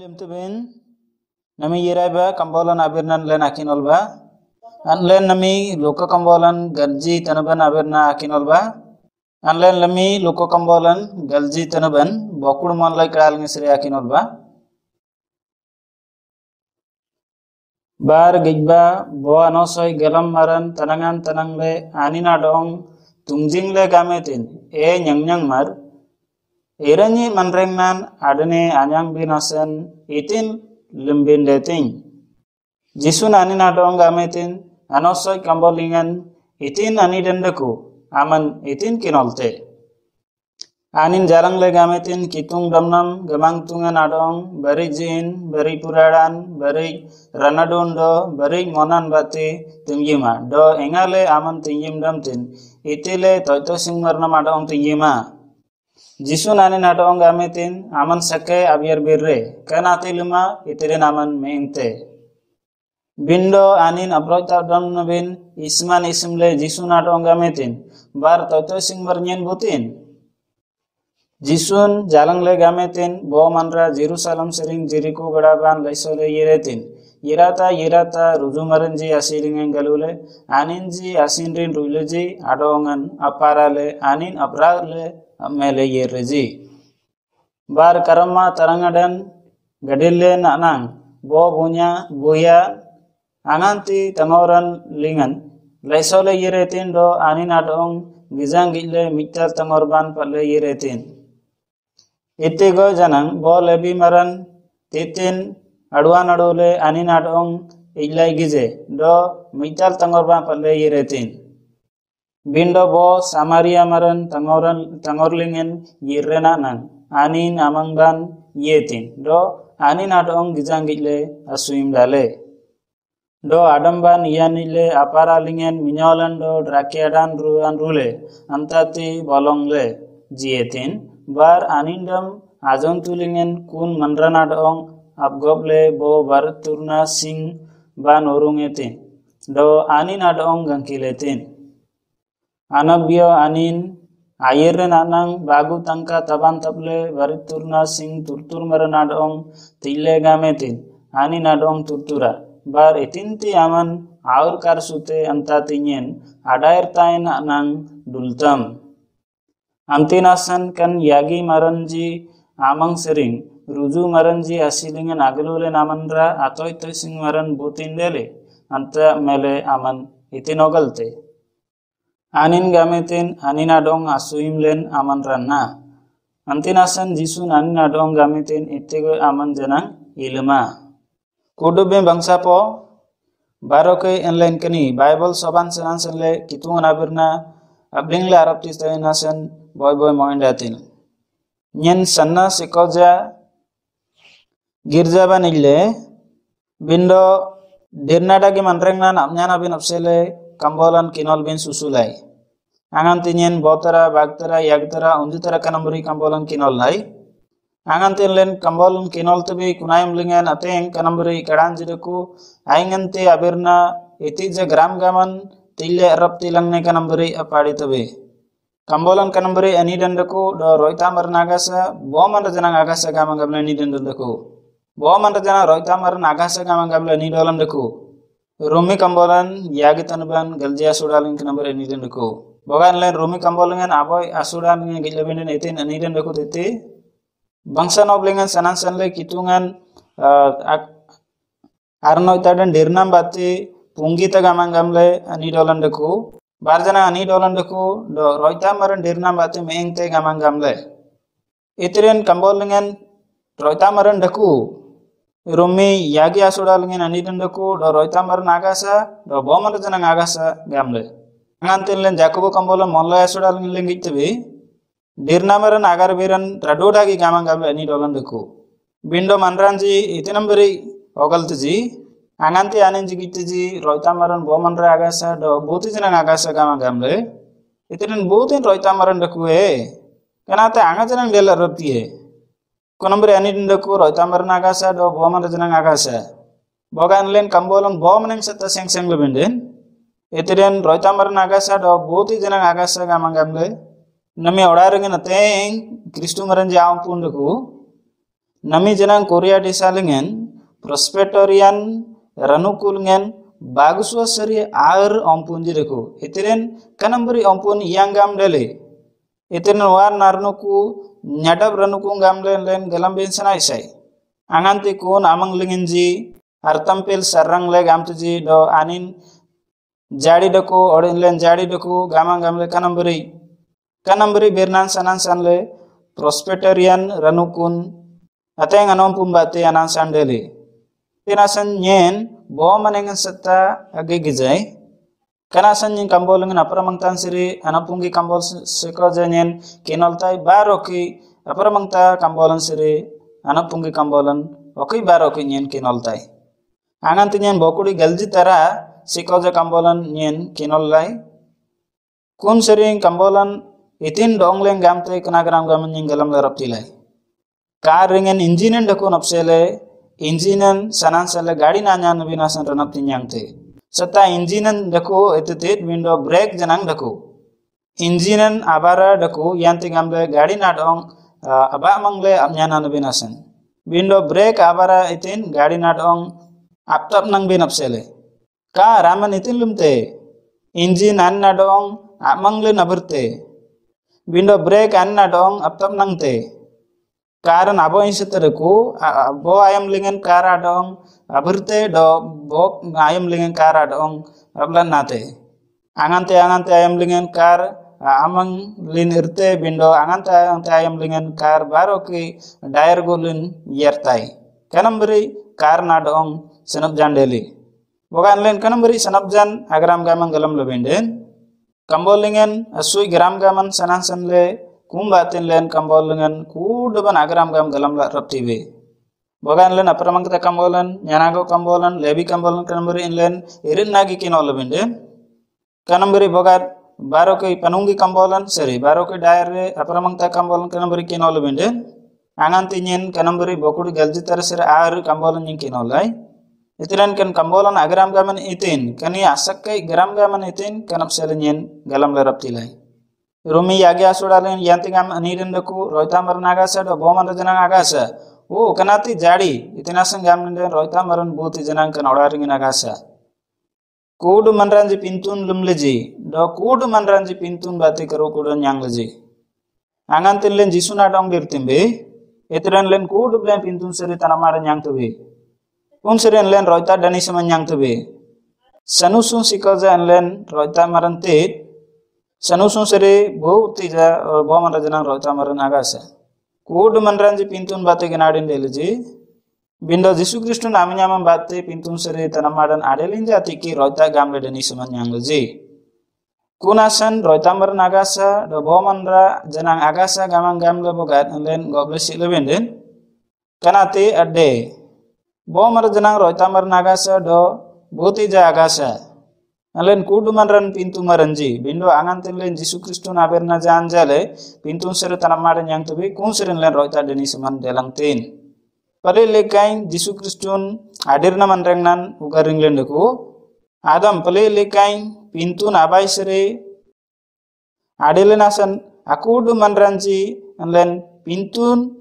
lim tubin nami yirai ba kambolan abirnan len akinol ba anlen nami loko kambolan galji tanaban abirna akinol ba anlen lami loko kambolan galji tanaban bokur mon lai kal ngisri akinol ba bar gijba bo anosoy galam maran tanangan tanangle anina dong tungjingle gametin e nyang mar Irani manrengnan adane anyang binasen itin limbin dating. Jisun ani nadong gametin anosoy kambolingan itin ani dendaku aman itin kinolte. Anin jarang le gametin kitung damnam gamang tungan adong bari jin bari puradan bari ranadondo bari monan bati tingyima do engale aman tingyim damtin itile toito singmarnam adong tingyima. Jisun ani nadong gametin aman sake abiar birre kanati lima itirin aman meinte bindo anin abrota dam nabin isman ismle jisun nadong gametin bar toto sing bernyen butin jisun jalangle gametin bo manra Jerusalem sering Jericho badaban laisole yiretin yirata rujumaranji asiringen galule aninji asinrin ruileji adongan aparale anin abrale amele yereji bar karama tarangadan gadille nanang bo buya ananti tangoran lingan laisole yeretin do anin adong gizang gille mitar tangorban palle yeretin itego janang bo lebi maran titin aduan adole anin adong illai gize do mitar tangorban palle yeretin bindo bo Samaria maran tangorlingen yirrena nan anin amangban yetin do anin adong gizanggile asuim dale do adamban yanile aparalingen minyolan do drakiadan ruan rule antati bolongle jietin bar anindam ajontulingen kun manran adong abgoble bo baraturna sing ban orungetin do anin adong gangkiletin anabio anin ayirren anang bagu tangka taban table bariturna sing turtur maran adong tille gametin anin adong turtura bar etinti aman aur karsute antatinyen adair tain anang dultam antinasan kan yagi maranji amang sering ruju maranji asilingan agalule namanra atoy toy sing maran butin dele anta mele aman itinogalte anin gametin anin adong asuim len aman ranna antinasan jisun anin adong gametin itego aman janang ilma kudube bangsa po baroke enlen kani bible soban sanan sanle kitungan abirna ablingle arabtis tainasan boy moindatin nyen sanna sikoja girja banille bindo dirnadagi manrengnan amnyana bin apsele kambolan kinol bin susulai angan tinyen botara bagtara yagtara unditara kanamburi kambolan kinol nai angan tinlen kambolan kinol tabi kunayam lingen ateng kanamburi kadan jidaku aingante abirna itija gram gaman tille arab tilangne kanamburi apadi tabi kambolan kanamburi ani dandaku do roitamar nagasa boman rajanang agasa gamang gamle ni dandaku boman rajana roitamar nagasa gamang gamle ni dolam daku Rumi kambolan yagi tanban galji asudaling kenamber eniden deku. Bogan len rumi kambolangan aboy asudaling gilabinen etin eniden deku titi. Bangsa noblengan sanan sanle kitungan arno itadan dirnam bati punggita gamang gamle anidolan deku. Barjana anidolan deku do roita maran dirnam bati meengte gamang gamle. Itiren kambolangan roita maran deku. Rumi yagi asudalingen anidendaku do roitamar nagasa do bomar janang agasa gamle ngantinlen jakubo kambola molla asudalingen lengittebi dirnamaran agar biran radodagi gamang gamle ani dolandaku bindo manranji itinamberi ogaltiji anganti anenji gittiji roitamaran bomanra agasa do buti janang agasa gamang gamle itinen butin roitamaran daku kanate anga janang dela rotie Konambri ani dindaku roitamar nagasa do boman rajanang agasa. Bogan len kambolan bomaneng seta seng lebenden. Etiren roitamar nagasa do buti janang agasa gamang gamle. Nami odaringin ateng Kristu maran jaam pundaku. nami jenang Korea disalingen prospetorian ranukul baguswa sari air ompunji reku itiren kanambari ompun yang gam dale itiren war narnuku nyadab ranuku gam len galam ben sanai sai anganti kun amang lingenji artampil sarang le gam tuji do anin jadi dako odin len jadi dako gamang gamle kanambari bernan sanan sanle prospetorian ranukun ateng anom pumbate anan sandele tinasan nyen bo manengan seta age gizai kanasan nyen kambol ngen aparamangtan siri anapungi kambol seko janyen kinoltai baroki aparamangta kambolan siri anapungi kambolan oki baroki nyen kinoltai angan tinyen bokudi galji tara sikoja kambolan nyen kinolai kun sering kambolan itin dongleng gamte kenagram gaman nyen galam larap tilai car ringen injinen dako napsele injinen sanan sale gadi nanya nabinasan ranap tinyangte seta injinen dako etetet window brake janang dako injinen abara dako yanti gamle gadi nadong aba mangle amnyana nabinasan window brake abara itin gadi nadong aptap nang binapsele ka raman itin lumte injin an nadong amangle naberte window brake an nadong aptap nangte कारण abo insetereku bo ayam lingen kara dong aberte do bo ayam lingen kara dong ablan nate angante ayam lingen kar amang lin irte bindo angante ayam lingen kar baro ki daer golin yertai kanambri kar na dong senap jandeli bogan len kanambri senap jan agram gamang galam lebenden kambol lingen asui gram gaman sanan sanle kumbatin len kambol lengan kudaban agram gam galam la raptibe bogan len aparamang kita kambolan nyanago kambolan lebi kambolan kanambari len irin nagi kinol bende kanambari bogat baro ke panunggi kambolan seri baro ke daire aparamang ta kambolan kanambari kinol bende anganti nyen kanambari bokudi galji tar seri ar kambolan nyen kinolai itiran kan kambolan agram gaman itin kani asakai gram gaman itin kanap selenyen galam la raptilai Rumi yagi asudalen yantingam anirin daku roita marnagasa do boman rajanang agasa o kanati jadi itinasan gamnde roita maran buti janang kan odaring agasa kudu manranji pintun lumleji do kudu manranji pintun bati karo kudu nyang leji angantin len jisuna dong birtimbe itiran len kudu len pintun seri tanamara nyang tebe seren len roita dani sama nyang tebe sanusun sikoja len roita maran tit sanusun sere bau tija boman rajanang roita maran agasa kudu manranji pintun bate genadin deleji bindo Jisu Kristu naminyamam bate pintun sere tanamadan adelin jati ki roita gamle deni seman nyangleji kunasan roita maran agasa do boman ra janang agasa gamang gamle bogat len goble silebenden kanate adde boman janang roita maran agasa do buti ja agasa alen kudu manran pintu maranji bindo angantin len Jisu Kristu naberna janjale pintu sere tanamadan yang tubi kun seren len roita deni seman delang tin pare lekain Jisu Kristun adirna manrengnan ugaring len deku adam pale lekain pintu nabai sere adelenasan akudu manranji len pintun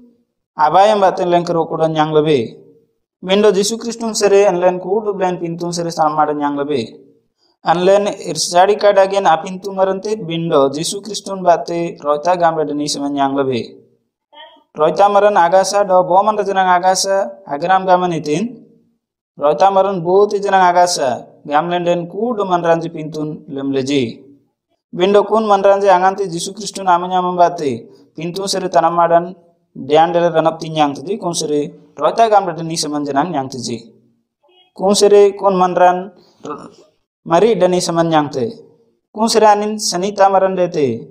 abayam baten len kerokudan yang lebe bindo Jisu Kristun sere len kudu len pintu sere tanamadan yang lebe anlen irsadi kadagen apintu marantit bindo Jisu Kristun bate roita gamle deni seman yang lebe roita maran agasa do boman rajanang agasa agram gaman itin roita maran buti janang agasa gamlen den kudu manranji pintun lemleji bindo kun manranji anganti Jisu Kristun amanya membate pintu seri tanamadan diandele ranap tinyang tadi kun seri roita gamle deni seman janang yang tiji kun seri kun manran mari dani seman yang te kun seri anin sanita maran dete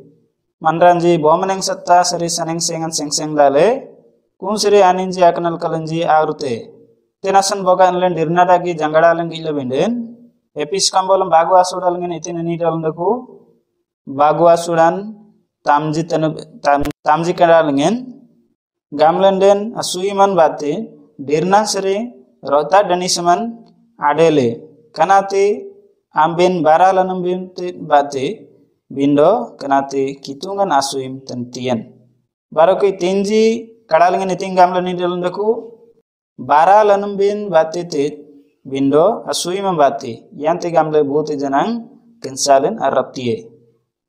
manranji bomaneng satta seri saneng sengan seng lale kun seri aninji akanal kalanji aurute tenasan boga len dirna dagi jangada lengi lebenden epis kambolam bagu asudal ngen itin ni dalndaku bagu asudan tamji kadal ngen gamlen den asuiman bate dirna seri rota dani seman adele kanati amben baralanam binti bate bindo kanati kitungan asuim tentian baroki tinji kadalingin iting gamla ni dalam daku bara lanum bin bati tit bindo asui membati yanti gamle buti janang kensalin arabtiye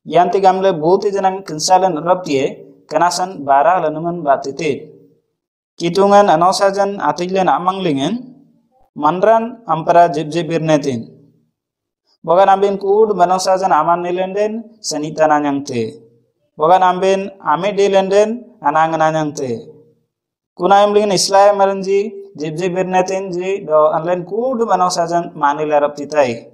yanti gamle buti janang kensalin arabtiye kanasan bara lanuman bati tit kitungan anosajan atiglen amanglingen manran ampara jibjibirnetin bogan ambin kud manosajan aman nilenden sanita nanyangte bogan ambin ame dilenden anang nanyangte kunayam lingin islay maranji jibjibirnetin ji do anlen kud manosajan manil arabtitai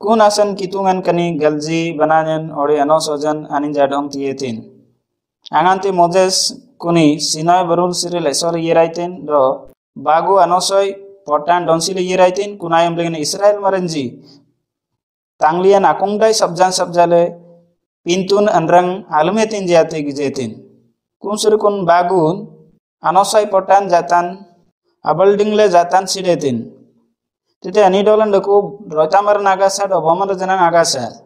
kunasan kitungan kani galji bananyan ori anosajan aninjadong tietin anganti Moses kuni sinai barul siri lesor yiraitin do bagu anosoi potan donsili yiraitin kunayam lingin Israel maranji tanglian akungdai sabjale pintun anrang alumetin jate gijetin kun suri kun bagun anosai potan jatan abaldingle jatan sidetin tete ani dolan daku rotamar nagasa do bomar janang agasa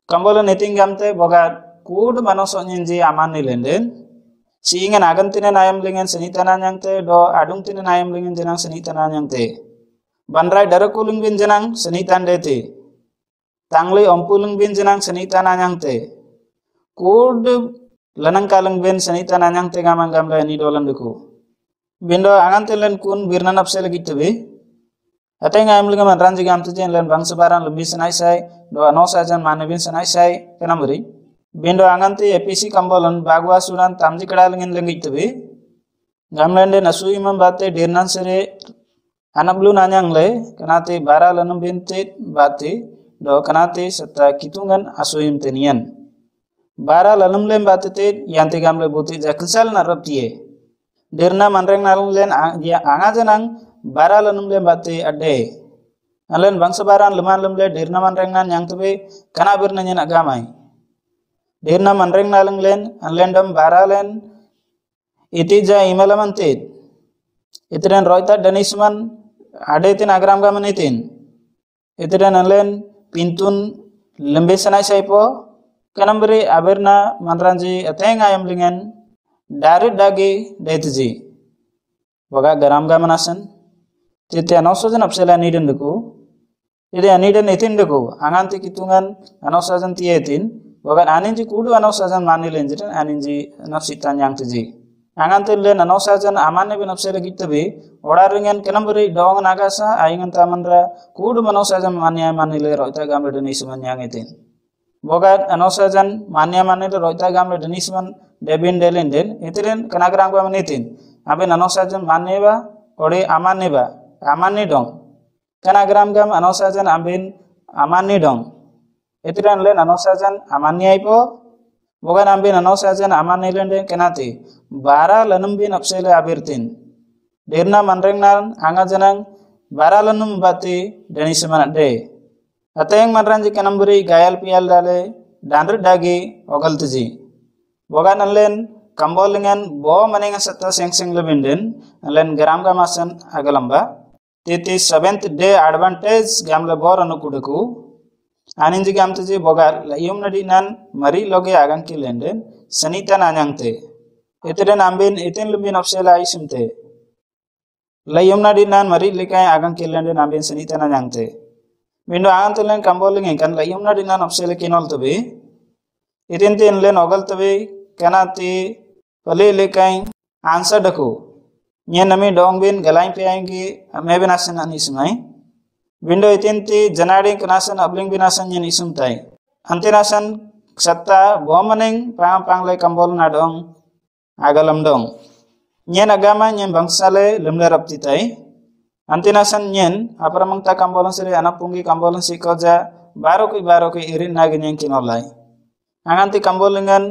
kambolo neting gamte boga kud manoso nyenji aman nilenden siingan agantine nayam lingen senitana nyangte do adungtine nayam lingen janang senitana nyangte banrai darakulung bin janang senitan dete tangli ompulung bin janang senitana nyangte kud lanang kalung bin senitana nyangte gamang gamla ani dolan daku bindo angantilen kun birna napsel gitbe atay ngayam linga man ranji gamtu jen len bangsa baran lebih senai sai do anosa jan manebin senai sai kenamuri bindo anganti APC kambolan bagwa suran tamji kadalingin lengitbe gamlende nasui man bate dirnan sere anablu nanyang le kanati bara lanum bintit bate do kanati serta kitungan asuim tenian bara lanum lem bate yanti gamle buti jakensal naraptie dirna manreng nalung len angajanang bara lanum lem bate ade alen bangsa baran leman lemle dirna manreng nan yang tebe kana birna nyen agamai dirna manreng nalung len anlen dam bara len itija imalamantit itren roita danisman ade tin agram gamanitin itren anlen pintun lembe sanai saipo kanambri aberna manranji atenga yamlingen darit dagi detji boga garam gamanasan tete anosajan apsela niden deku ide aniden etin deku anganti kitungan anosajan tietin boga aninji kudu anosajan manilen jitan aninji nafsitan yang tiji anganti len anosajan amane bin apsela gitbe odaringen kanambri dong nagasa aingan tamanra kudu anosajan manya manile roita gamle denisman yang etin boga anosajan manya manile roita gamle denisman debin delenden itiren kanagram gamanitin abe anosajan maneba ore amaneba amani dong kanagram gam anosajan ambin amani dong itiren len anosajan amani aipo boga ambin anosajan amani lende kenati bara lanum bin apsele abirtin derna manrengnan angajanang bara lanum bati denisman de ateng manranji kanamburi gayal pial dale dandr dagi ogaltiji boga nanlen kambolingan bo maninga satta sengseng lebinden nanlen garam gamasan agalamba titi 7th day advantage gamle bor anukuduku aninji gamtiji boga layum nadinan mari loge agan kilenden sanita nanyangte etiren ambin etin lumbin opsela isimte layum nadinan mari likai agan kilenden ambin sanita nanyangte bindo angantulen kambolingen kan layum nadinan opsela kinol tobe etin tin len ogal tobe kanati pale lekai answer daku nye nami dong bin galain pe ayengi ame binasan anismai window itinti janadi kanasan abling binasan nyen isumtai antinasan satta bomaning pang le kambol nadong agalam dong nyen agama nyen bangsale lemle raptitai antinasan nyen apramangta kambolan sire anapunggi kambolan sikoja baroki irin nagin yang kinolai anganti kambolingan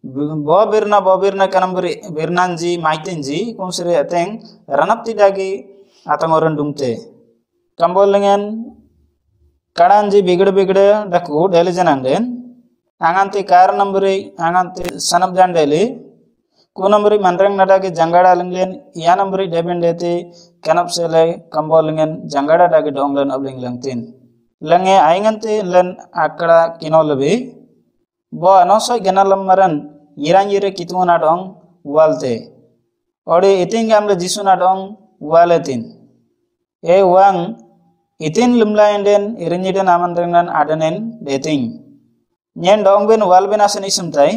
bobirna kanambri birnanji maitinji kumsire ateng ranapti dagi atangoran dungte kambolengan kadanji bigde daku deli jananden anganti kar nambri anganti sanab jandeli kunambri manreng nadagi jangada linglen iya nambri debendeti kanapsele kambolengan jangada dagi donglen abling langtin lange ainganti len akada kinolabi bo anosoy genalam maran yirang yire kituna dong walte ode iting gamle jisun adong waletin e wang itin lumlaenden irinjiden amandrengan adanen deting nyen dong ben walben asen isumtai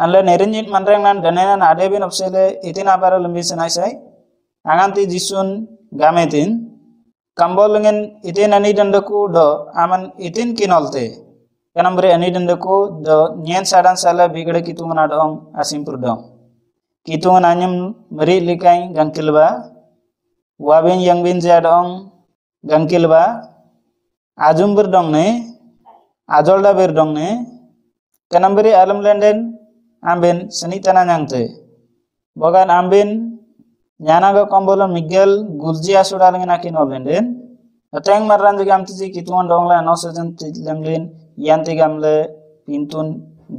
anle nerinjit mandrengan danenan adebin opsele itin abara lumbi senai anganti jisun gametin kambolungen itin ani dandaku do aman itin kinolte kanambre ani dandaku do nyen sadan sala bigade kitungan adong asimpur dong kitungan anyam meri likai gangkilba wabin yang bin jadong gangkilba ajum berdong ne ajolda berdong ne kanamberi alam lenden amben senitana nyangte bogan amben nyanaga kombolon miguel gulji asudalingen akin olenden ateng marran jigam tiji kitungan dongla no sajan tilemlin yanti gamle pintun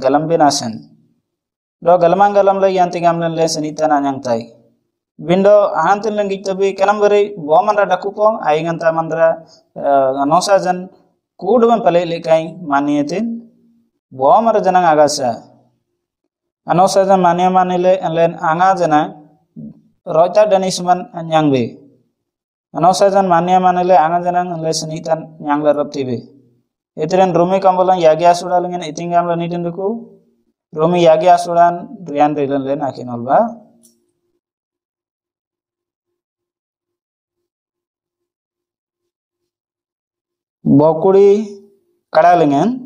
galambin asen do galamang galamle yanti gamlen le senitana nyangtai Bindo ahantin lengi tabi kanamberi bomandra dakupong ainganta mandra nosajan kuduban pale lekai maniyetin bomara janang agasa anosajan mania manile len anga jana roita danisman nyangbe anosajan mania manile anga janang le senitan nyangla raptibe etren rumi kambolan yagi asudalingen itingam la nidenduku rumi yagi asudan rian rilan len akinolba Bokuri kadalengan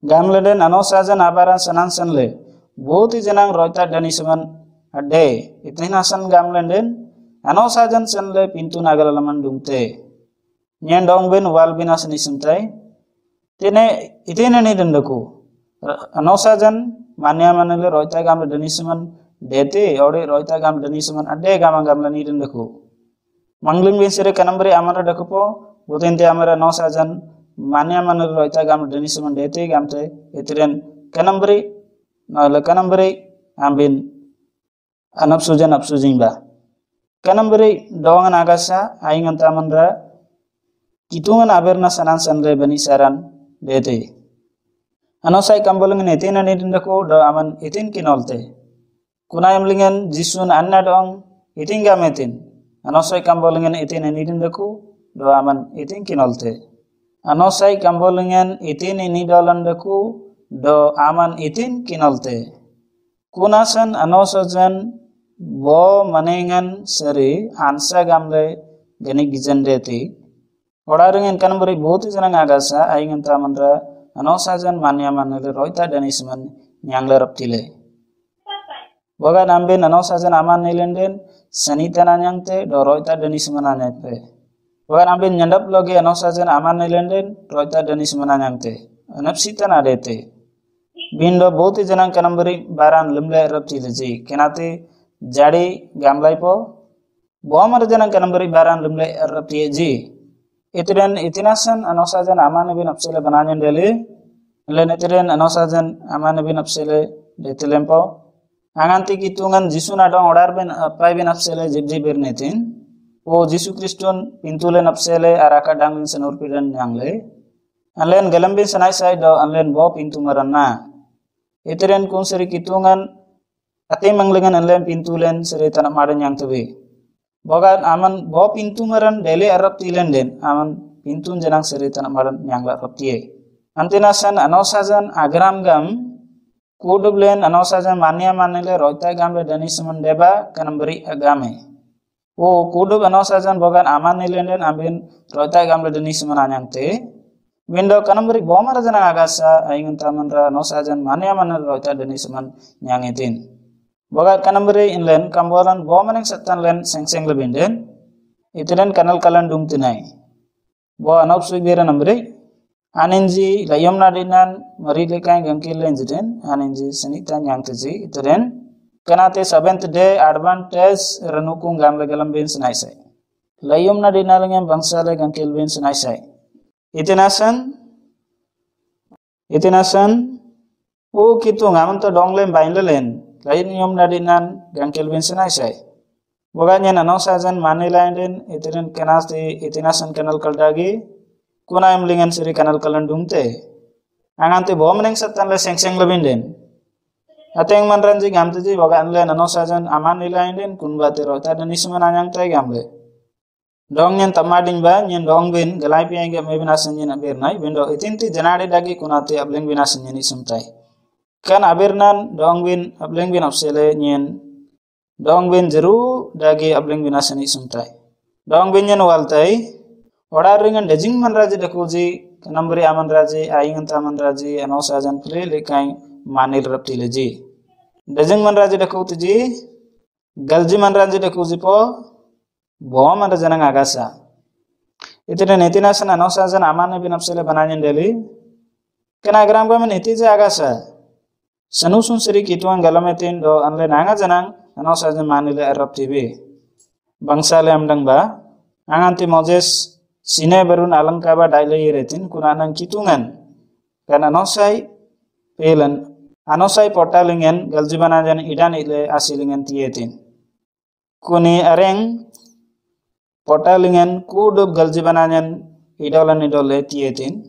gamleden anosajan abaran sanan sanle boti janang roita danisman ade itinasan gamleden anosajan sanle pintu nagalalaman dungte nyen dong ben wal binas nisimtai tine itine ni dendaku anosajan manya manale roita gamle danisman dete ore roita gamle danisman ade gamle ni dendaku mangling bin sire kanambri amara dakupo Butinti amara nosajan mania manur roita gam denisuman dete gamte etiren kanambri ambin anapsujimba kanambri doangan agasa aingan tamandra kitungan aberna sanan sanre bani saran dete anosai kambolungen etina nidindako do aman etin kinolte kunayam lingen jisun anna dong etin gametin anosai kambolungen etina nidindako do aman itin kinolte anosai kambolingen itin ini dolandaku do aman itin kinolte kunasan anosajan bo manengan seri ansa gamle geni gijandeti odaringen kanambari boti janang agasa aingan tamandra anosajan manya manele roita danisman nyangla raptile boga namben anosajan aman nilenden sanitana nyangte do roita danisman anete Wakan ambin nyandap logi anosajan aman nilenden roita danis mananyangte anapsitan adete bindo boti janang kanambari baran limle rapti leji kenati jadi gamlai po bomar janang kanambari baran limle rapti ji itiren itinasan anosajan aman bin apsele bananyen dele len itiren anosajan aman bin apsele detelempo anganti kitungan jisuna dong odar ben apai bin apsele jibji bernetin O Jisu Kriston pintulen apsele araka dangin senur pidan yangle anlen galambin sanai sai do anlen bo pintu maranna iteren kun seri kitungan ate manglengan anlen pintulen seri tanah madan yang tebe bogan aman bo pintu maran dele arab tilen den aman pintun janang seri tanah madan yang la raptie antinasan anosajan agram gam kudublen anosajan mania manile roita gamle danisman deba kanamberi agame O kudu anosajan bogan aman nilenden ambin roita gamle danisman anyangte windo kanamberi bomar janang agasa aingun tamandra anosajan mania manil roita danisman nyangitin bogat kanamberi inlen kambolan bomaneng setan len sengseng lebinden itulen kanal kalan dung tinai bo anop suibira namberi aninji layom nadinan mari lekai gangkil lenjiden aninji senitan yang teji itulen kanate 7th day advantage renukung gamle galam bin senaisai layom nadinalengem bangsale gangkil bin senaisai itinasan o kitu ngaman to donglem bainlelen layom nadinan gangkil bin senaisai boganya nanosajan manilainden itiren kanasti itinasan kanal kaldagi kunaim lingan siri kanal kalandungte angante bomeneng setan le sengseng lebinden Ateng man ranji gamte ji boga anlen ano sajan aman nilain den kun bate rota dan isman anyang tai gamle. Dong nyen tamading ba nyen dong bin galai pi enge me binasan nyen aber nai bindo itinti janade dagi kunate ableng binasan nyen isum tai. Kan abernan dong bin ableng bin apsele nyen dong bin jeru dagi ableng binasan isum tai. Dong bin nyen waltai oda ringan dejing man raji dakuji kanambri aman raji aingan taman raji ano sajan ple lekai manil rapti leji. Dejing man raji dakuti ji galji man raji dakuji po bohong man raja nang agasa. Itu dan netina sana ano sajan aman bin apsele bananyen deli. Kena gram kami neti je agasa. Sanusun seri kituan galametin do anle nanga janang ano sajan manile rapti be. Bangsa le amdang ba anganti Moses sine berun alangka ba daile yeretin kunanang kitungan. Karena anosai pelan anosai portalingen galjibana jan idan ile asilingen tietin. Kuni areng portalingen kudub galjibana jan idolan idole tietin.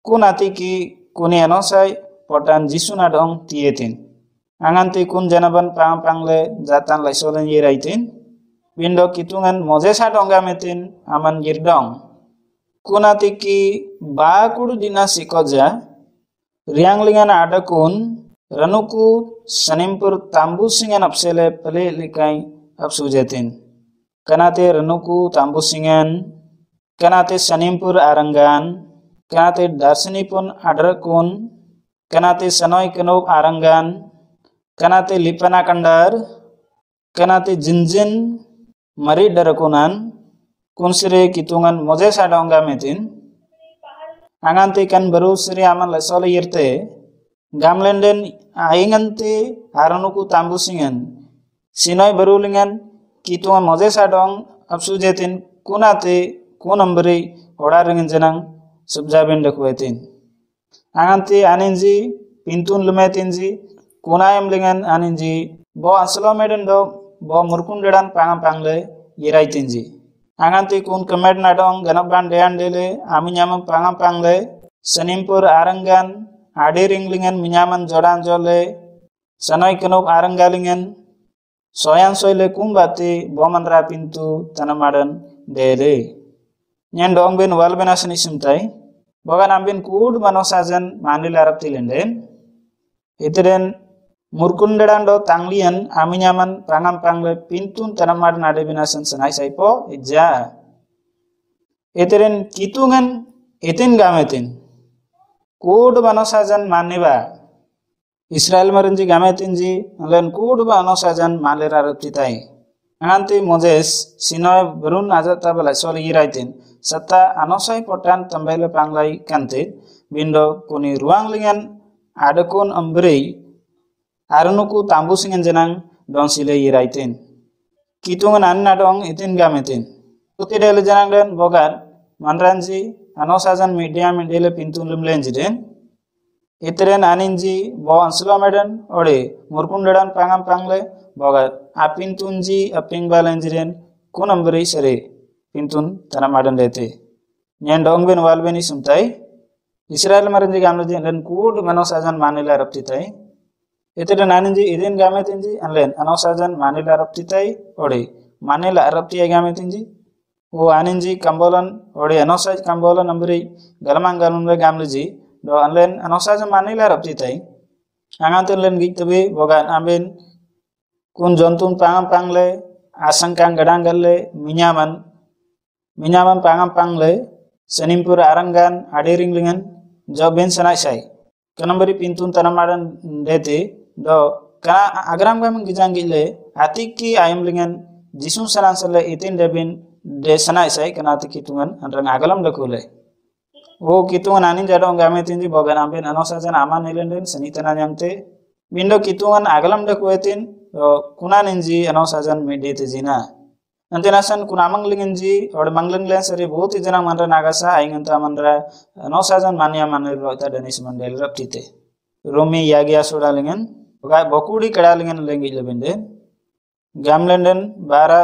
Kunati ki kuni anosai portan jisuna dong tietin. Anganti kun janaban pang pangle jatan laisolen yeraitin. Bindo kitungan Moses adonga metin aman girdong. Kunati ki ba kudu dina sikoja rianglingan ada kun ranuku sanimpur tambu singan apsele pele likai apsujatin. Kanate ranuku tambu singan, kanate sanimpur arangan, kanate darsani pun adra kun, kanate sanoi kenop arangan, kanate lipana kandar, kanate jinjin mari darakunan kunsire kitungan Moses adonga metin. Anganti kan baru seri aman lesole yirte gamlenden ainganti aranuku tambu singan sinoi baru lingan kitungan Moses adong absujetin kunate kunamberi odaringin jenang subjaben dakwetin. Anganti aninji pintun lumetinji kunayam lingan aninji bo anslomeden do bo murkundedan pangam pangle yiraitinji. Anganti kun kemed nadong ganabban deyan dele aminyaman pangam pangle sanimpur arangan adiringlingan minyaman jodan jole sanoi kenop arangalingan soyan soile kumbati bomanra pintu tanamadan dele nyen dong ben wal benasani simtai bogan ambin kud mano sajan manil arab tilenden iteden murkundedan do tanglian aminyaman pangam pangle pintun tanamadan ade binasan sanai saipo ija iteren kitungan itin gametin kud mano sajan maniba Israel marinji gametinji alen kud mano sajan maler arab titai anganti Moses sinoy berun azata bala soli iraitin sata anosai potan tambele panglai kante bindo kuni ruang lingan adakun amberi arunuku tambu singan jenang don sile iraitin. Kitungan anna dong itin gametin. Uti dele jenang den bogat manranji anosajan media dele pintun lumlenji den. Itren aninji bo anslomeden ode murkundedan pangam pangle bogat apintunji aping balenji den kunamberi sere pintun tanamadan dete. Nyen dong ben walbeni sumtai Israel marinji gamleji den kud manosajan manila raptitai. Itu dan aninji idin gametinji anlen anosajan manila raptitai ode manila rapti gametinji o aninji kambolan ode anosaj kambolan ambri galamang galunwe gamleji do anlen anosajan manila raptitai anganten len gitbe bogan amben kun jontun pangam pangle asangkang gadangalle minyaman pangam pangle senimpur arangan adiringlingan joben sanai sai kanambari pintun tanamadan dete do kana agram kami gijanggile atiki ayam lingan jisun sanan sale itin debin de sanai sai kana atiki tungan anrang agalam dakule o kitungan anin jadong gametinji bogan amben anosajan aman nilenden senitanan yangte bindo kitungan agalam dakuetin do kunaninji anosajan medete jina nanti nasan kunamang lingenji or mangling len sari बहुत जना manra nagasa ainganta manra anosajan mania manir rota danis mandel raptite romi yagia soda lingen bokudi kedalingan lengi lebende gamlenden bara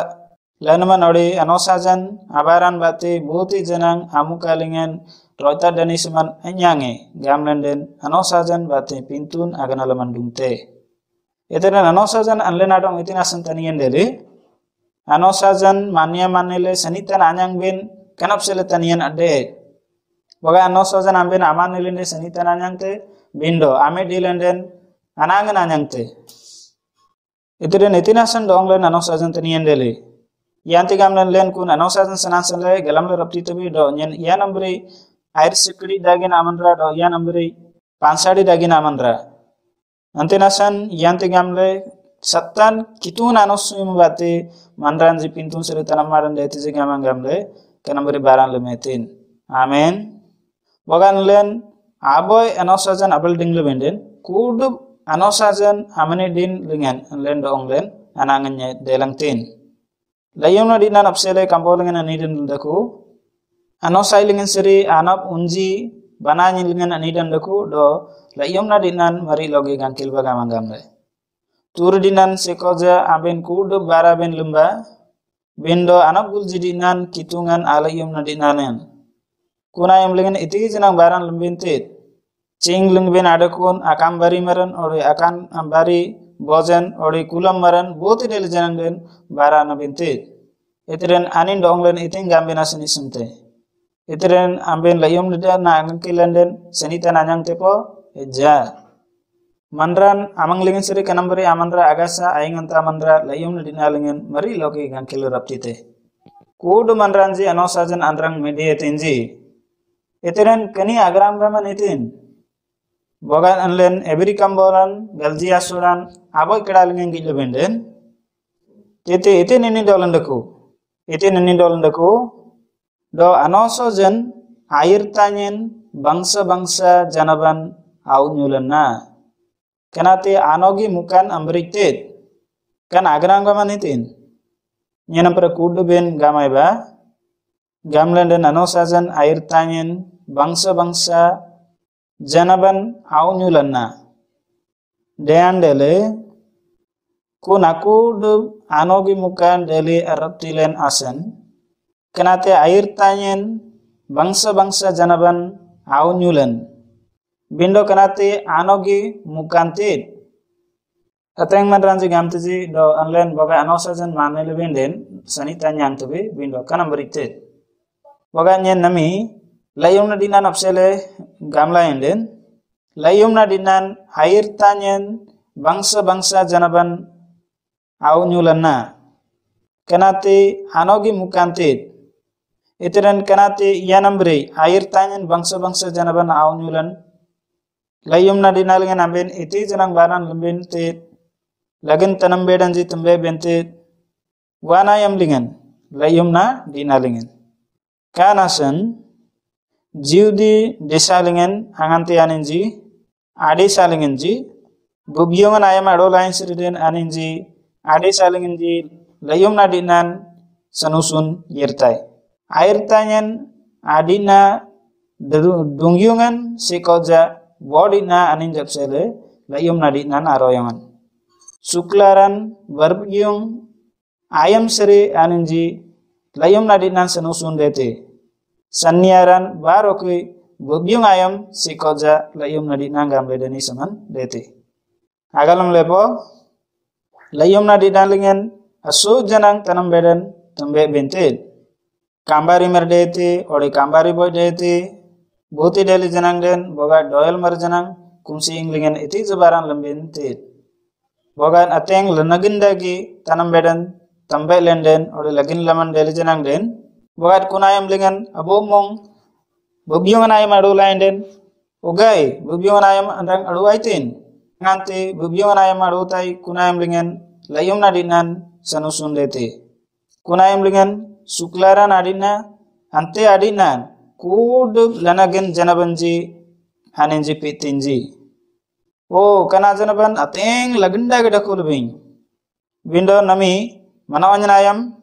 lanman ode anosajan abaran bate boti janang amukalingen rota danisman anyange gamlenden anosajan bate pintun aganalaman dungte Itiren anosajan anlen adong itinasan tanian dele. Anosajan mania manele sanitan anyang bin kanap sele tanian ade. Boga anosajan amben aman nilende sanitan anyang te bindo ame dilenden anangan anyang te. Itiren itinasan donglen anosajan tanian dele. Yanti gamlen len kun anosajan sanasan le galamle rapti tabi do nyen yan ambri air sikri dagin amanra do yan ambri pansadi dagin amanra. Antinasan yanti gamle satan kitun anosum bate manranji pintun sere tanamaran dete je gamang gamle kanambri baran le metin. Amen. Bogan len aboy anosajan abel ding le benden kudub anosajan amane din lengan len do onglen anangannya delang tin. Layumna dinan apsele kambolengan anidin daku anosai lengan seri anap unji banani lengan anidan daku do layumna dinan mari logi gankil bagamang gamle. Tur dinan sekoja aben kudu bara ben lemba bendo anak gulji dinan kitungan alayumna dinanen. Kunayam lengan iti jenang baran lembintit. Cing leng ben adakun akam bari maran ori akan bari bojan ori kulam maran boti del jenang den bara na bintit. Itiren anin donglen iting gamben asani sente. Itiren amben layumna dia na angkilan den senitan anyang tepo eja. Manran amang lengan seri kanambari amandra agasa ainganta amandra layumna dinalingen mari loki gankil raptite. Kudu manranji anosajan andrang media tenji. Itiren kani agram gaman itin. Bogan anlen every kamboran galji asuran aboy kedalingen gilo benden. Iti nini dolandaku. Iti nini dolandaku. Do anosajan air tanyen bangsa-bangsa janaban au nyulanna. Kenati anogi mukan ambritit. Kan agram gaman itin. Nyenam pra kudu ben gamai ba. Gamlen dan anosajan air tanyen bangsa-bangsa janaban au nyulanna. Dean dele kun aku du anogi mukan dele araptilen asen. Kenate air tanyen bangsa-bangsa janaban au nyulan. Bindo kenate anogi mukan tit. Ateng manranji gamtiji do anlen boga anosajan manele binden sanita nyang tubi bindo kanam beritit. Boga nyen nami layumna dinan apsele gamla enden layumna dinan air tanyen bangsa-bangsa janaban au nyulanna. Kenati anogi mukantit. Itiren kenati yanambri air tanyen bangsa-bangsa janaban au nyulan. Layumna dinalingan amben iti janang baran lembin tit. Lagin tanam bedan ji tembe bentit. Wana yam lingan layumna dinalingan. Kanasan jiudi desalingen anganti aninji adi salingenji bubiyongan ayam adolain siriden aninji adi salingenji layumna dinan sanusun yirtai. Air tanyen adina dungyungan sikoja bodina aninjap sele layumna dinan aroyangan. Suklaran barbiyung ayam seri aninji layumna dinan sanusun dete. Sanyaran barokui bubiyung ayam sikoja layumna dinan gamle deni saman dete. Agalam lepo layumna dinan lingen asu janang tanam bedan tembe bentit. Kambari merdete ori kambari boy dete boti deli janang den boga doyal mar janang kumsi inglingen iti jabaran lembentit. Bogan ateng lenagindagi tanam bedan tembe lenden ori lagin laman deli janang den bogat kunayam lingan abomong bubiyong ayam adu lain den ugai bubiyong ayam andang adu aitin nganti bubiyong ayam adu tai kunayam lingan layumna dinan sanusun dete. Kunayam lingan suklaran adina ante adina kudu lanagen janabanji haninji pitinji. Oh kana janaban ateng laginda geda kulbing. Bindo nami manawanya ayam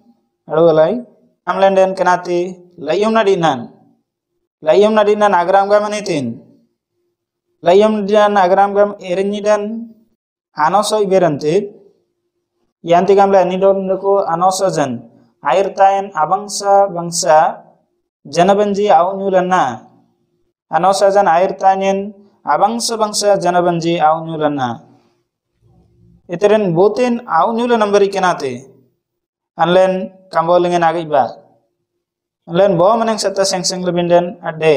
adu alai. Amlen den kenati layumna dinan agram gam anitin. Layum dinan agram gam erinyidan anoso iberantit. Yanti gamle anidon nuko anoso jan air tayen abangsa bangsa janabanji au nyulanna. Anoso jan air tayen abangsa bangsa janabanji au nyulanna. Iteren botin au nyula nambari kenate. Anlen kambolingen agi ba. Anlen bo maneng seta seng lebinden ade.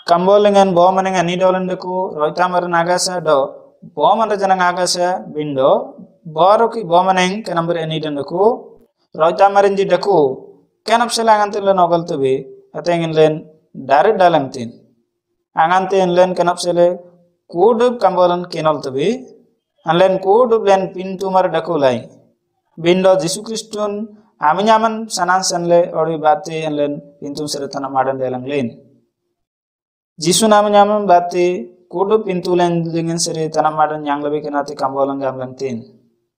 Kambolingen bo maneng ani dolan deku roita maran agasa do. Bo man janang agasa bindo boroki bo maneng ke nambari ani deku roita marin ji deku. Kenap selangantin len ogal tubi atengin len darit dalamtin. Angantin len kenap sele kudub kambolan kenol tubi. Anlen kudub len pintu mar dakulai. Bindo Jisu Kristun aminyaman sanan sanle ori bate len pintu seretana madan delang len. Jisu aminyaman bate kudub pintu len dengan seretana madan yang lebih kenati kambolan gamlang tin.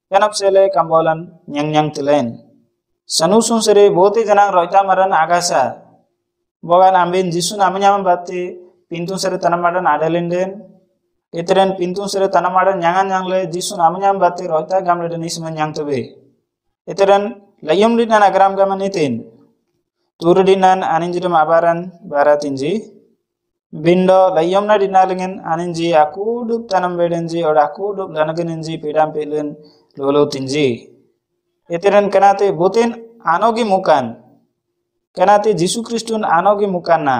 Kenap sele kambolan nyang tilen. Sanusun sere bote janang roita maran agasa. Bogan ambin Jisu aminyaman bate pintu seretana madan adalenden. Iteren pintu seretana madan nyangan le Jisu aminyaman bate roita gamle denis nyang tebe. Iteren layum dinan agram gaman itin. Turu dinan aninjirum abaran baratinji. Bindo layum na dinalingen aninji akuduk tanam bedenji or akuduk lanageninji pidam pilen lolo tinji. Iteren kenate botin anogi mukan. Kenate Jisu Kristun anogi mukan na.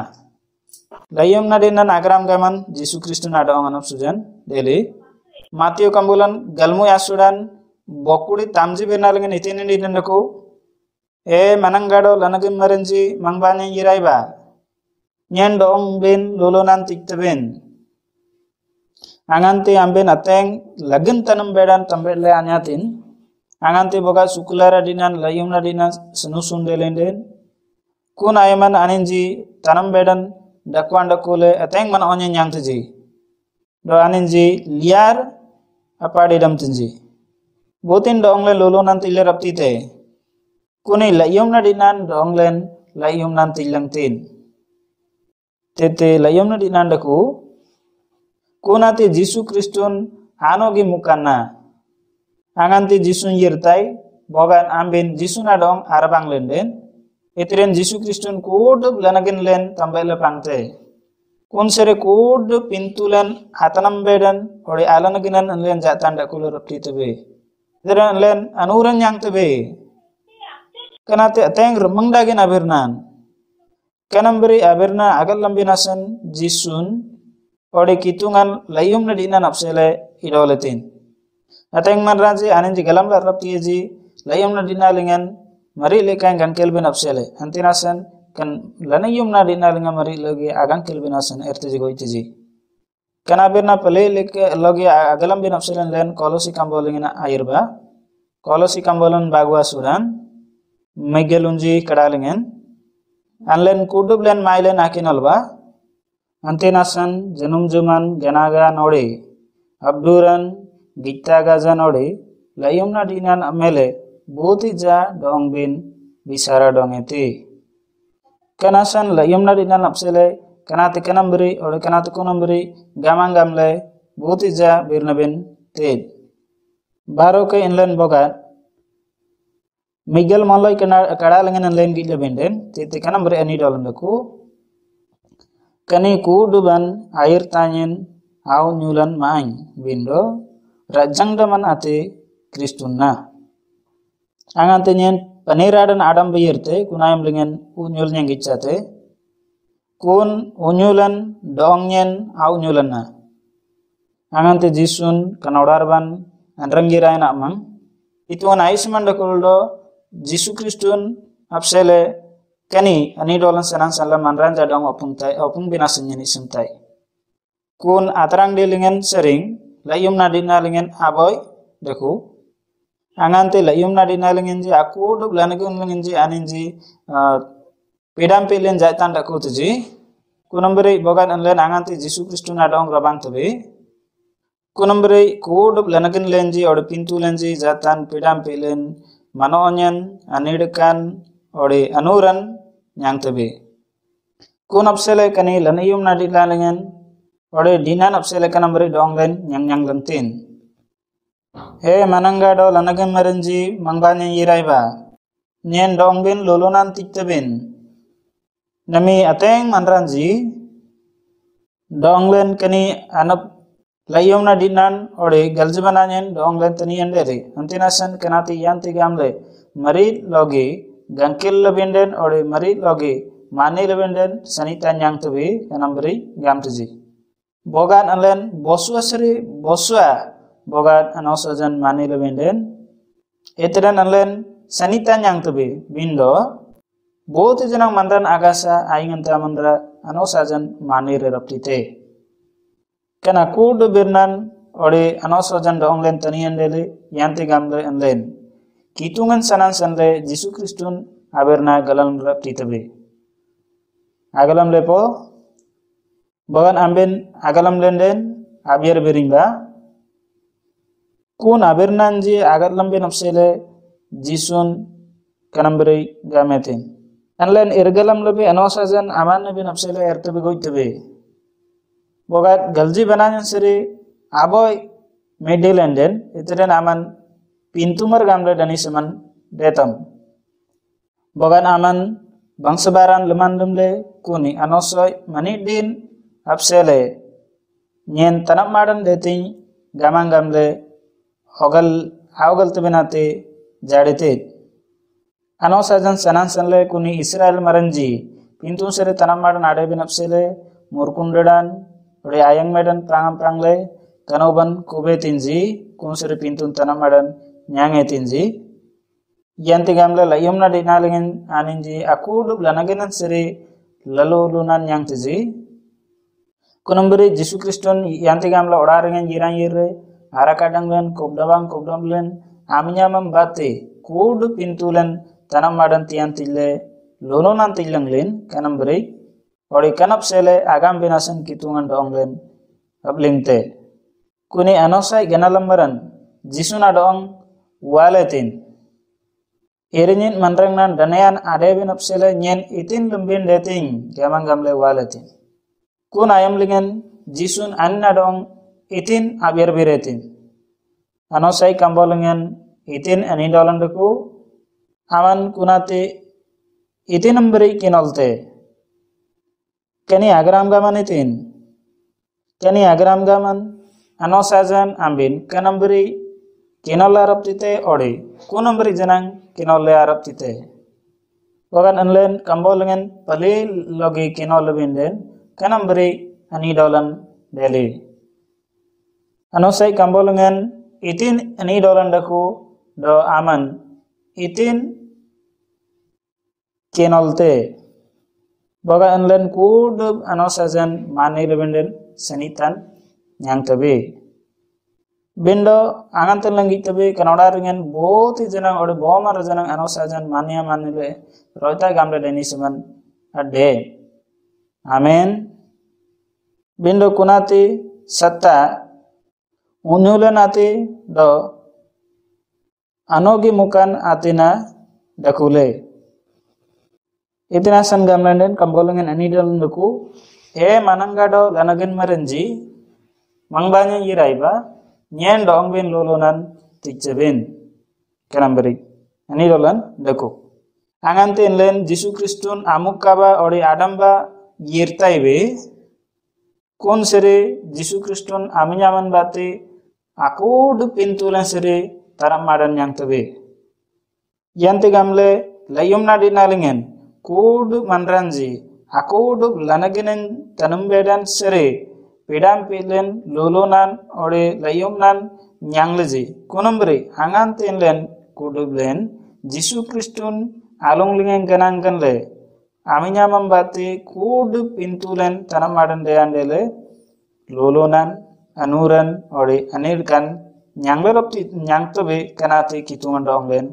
Layum na dinan agram gaman Jisu Kristun ada onganap sujan deli. Matthew kambulan galmu yasudan bokuri tamji benalingen itinin dinandaku manangado lanagin marenji mangbanya yiraiba nyen dong ben lolonan tiktaben anganti amben ateng lagin tanam bedan tambele anyatin anganti boga sukulara dinan layumna dinan senusun delenden kun ayaman aninji tanam bedan dakwanda kule ateng man onye nyang tiji do aninji liar apadi dam tinji botin donglen lolo nanti le rapti te kuni layum na dinan donglen layum nanti lang tin tete layum na dinan daku kunati Jisu Kristun anogi mukana anganti Jisun yirtai bogan ambin Jisu na dong arbang lenden itiren Jisu Kristun kudub lanagin len tambale pangte kun sere kudub pintulan hatanam bedan ori alanaginan len jatan dakulo rapti tebe Itiren len anuran yang tebe kanate ateng remeng dagin abirnan kanamberi abirna agal lambinasan Jisun ori kitungan layum na dinan apsele idoletin ateng man raji aninji galam la rapti ji layum na dinalingan mari lekang gan kelben apsele antinasan kan lanayum na dinalingan mari logi agang kelbinasan erteji goitiji kanabirna pale leke logi agalam bin apselen len kolosi kambolingina airba kolosi kambolan bagwa sudan megelunji kadalingen anlen kudub len mailen akinalba antinasan janum juman ganaga nori abduran gittaga janori layumna dinan amele boti ja dongbin bisara dongeti kanasan layumna dinan apsele kanati kanamberi ore kanati kunamberi gamang gamle boti ja birnaben ted baro ke inlen bogat Miguel Malloy kadalangan inlen gila benden tete kanamberi ani dolandaku kani kuduban air tanyen au nyulan main bindo rajang daman ate Kristunna angantenyen paniradan adam bayirte kunayam lengen unyul nyangicate kun unyulan dongnyen au nyulanna angante Jisun kanaudarban anranggirain amang itu an aisman dakuldo Jisu Kristun apsele kani ani dolan sanan salam anran jadong opung binasenyen isentai kun atrang dilingen sering layum nadina lingen aboy deku angante layum nadina lingen ji aku duk lanagun lingen ji aninji pedam pelen jaitan daku tuji kunamberi bogan anlen angante Jisu Kristun adong rabang tebe kunamberi kudub lanagun lenji or pintu lenji jatan pedam pelen manonyen anirkan ore anuran nyang tebe kun apsele kani lanayum nadina lingen ore dinan apsele kanamberi donglen nyang lentin he manangado lanagan marenji mangbanya yiraiba nyen dongbin lolonan tiktebin nami ateng manranji donglen kani anap layom na dinan ore galjabananyen dong len tanian dere antinasan kanati yanti gamle mari logi gangkil lebenden ore mari logi mani lebenden sanita nyang tubi kanambri gamtuji bogan alen bosua seri bosua bogan anosajan mani lebenden eteren alen sanita nyang tubi bindo both janang mandran agasa aingan mandra anosajan mani reptite kana kudu birnan ore anosajan dong len tanian dele yanti gamle anlen kitungan sanan sanle Jisu Kristun aberna galam reptite be agalam lepo bagan amben agalam lenden abier beringba kun abernanji agalam ben opsele jisun kanamberi gametin anlen irgalam lebe anosajan aman ben opsele ertebe goitebe bogat galji bananyan seri aboy medelenden iteren aman pintumar gamle dani seman detam bogan aman bangsabaran lemandumle kuni anosoy manidin apsele nyen tanam madan deting gamang gamle hogal awgal tebenate jadete anosajan sanan sanle kuni Israel maranji pintu sere tanam madan ade bin apsele murkundadan ore ayang medan prangam prangle kanoban kube tinji kun sere pintu tanam madan nyange tinji yanti gamle layom na dinalingen aninji akudu lanagenan seri lalu lunan yang tizi kunumberi Jisu Kriston yanti gamle oraringen jirang yire arakadanglen kobdamlen amnyamam bate kudu pintulen tanam madan tian tille lononan tillanglen kanamberi ori kanap sele agam binasan kitungan donglen ablingte kuni anosai genalambaran Jisu na dong waletin Irinyin manrangnan danayan adebin opsele nyen itin lumbin dating gamang gamle walatin kun ayam lingen jisun anna dong itin abir biretin anosai kambolengan itin anidolandeku aman kunate itin memberi kinolte kani agram gaman itin kani agram gaman anosajan ambin kanamberi kinola raptite ode kunamberi janang kinole arab tite wagan anlen kambolengan pale logi kinole binden kanamberi ani dolan deli anosai kambolengan itin ani dolan daku do aman itin kinolte wagan anlen kudu anosajan mani lebenden sanitan nyang tabe bindo angantan langgi tabe kanada ringen boti janang ode bomar janang anosajan mania manile roita gamle deni seman ade amen bindo kunati satta unyulanati do anogi mukan atina dakule itina san gamlenden kambolengan anidal nduku manangado lanagen marenji mangbanya yiraiba nyen dong bin lolonan tikjebin kanamberi ani lolan dako anganten len Jisu Kristun amukaba ori adamba yirtaibe kon sere Jisu Kristun aminyaman bate akud pintulan sere taram madan yang tebe yante gamle layum na dinalingen kud manranji akud lanaginen tanumbedan sere pedam pilen lolonan ore layomnan nyangleji konombri angan tenlen kudublen Jisu Kristun along lingen ganangganle aminya mambati kud pintulen tanam madan deyandele lolonan anuran ore anirkan nyangleropti nyangtobe kanati kitungan donglen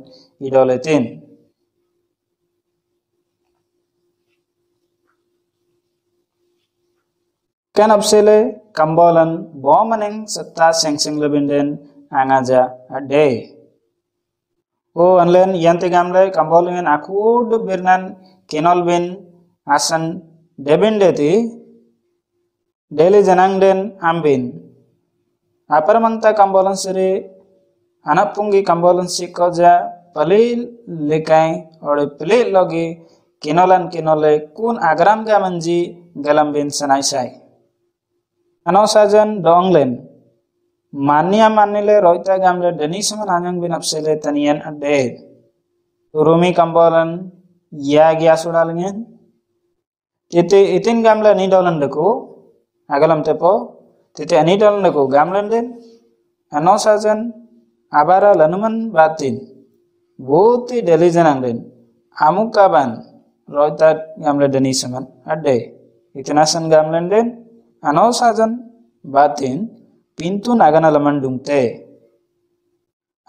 idoletin kan apsele kambolan bomaneng setta sengseng lebinden angaja ade o anlen yante gamle kambolingen akud birnan kenol bin asan debendeti deli janangden ambin aparmanta kambolan sere anapungi kambolan sikoja palil lekai ore palil logi kenolan kenole kun agram gamanji galambin sanaisai anosajan donglen Mania manile roita gamle denisaman anyang bin apsele tanian ade. Rumi kambolan ya gya sudalingen. Itin gamle ni dolan deku agalam tepo tete ani dolan deku gamlen den anosajan abara lanuman batin boti delijanang den amukaban roita gamle denisaman ade. Itinasan gamlen den anosajan batin pintu nagana laman dungte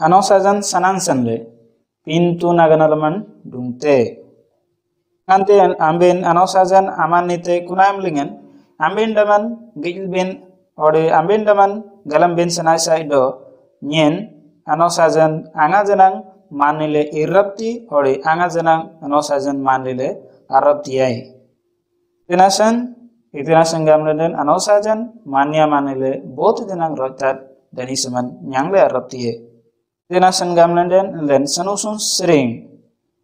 anosajan sanangsan le pintu nagana laman dungte nanti ambin anosajan aman nite kunam lingen ambin daman gil bin ode ambin daman galam bin sanai saido nyen anosajan anga janang manile irapti ode anga janang anosajan manile arapti ai itinasan gamle den anosajan mania manile both denang roitat denisaman nyangle arapti itinasan gamle den len sanusun sering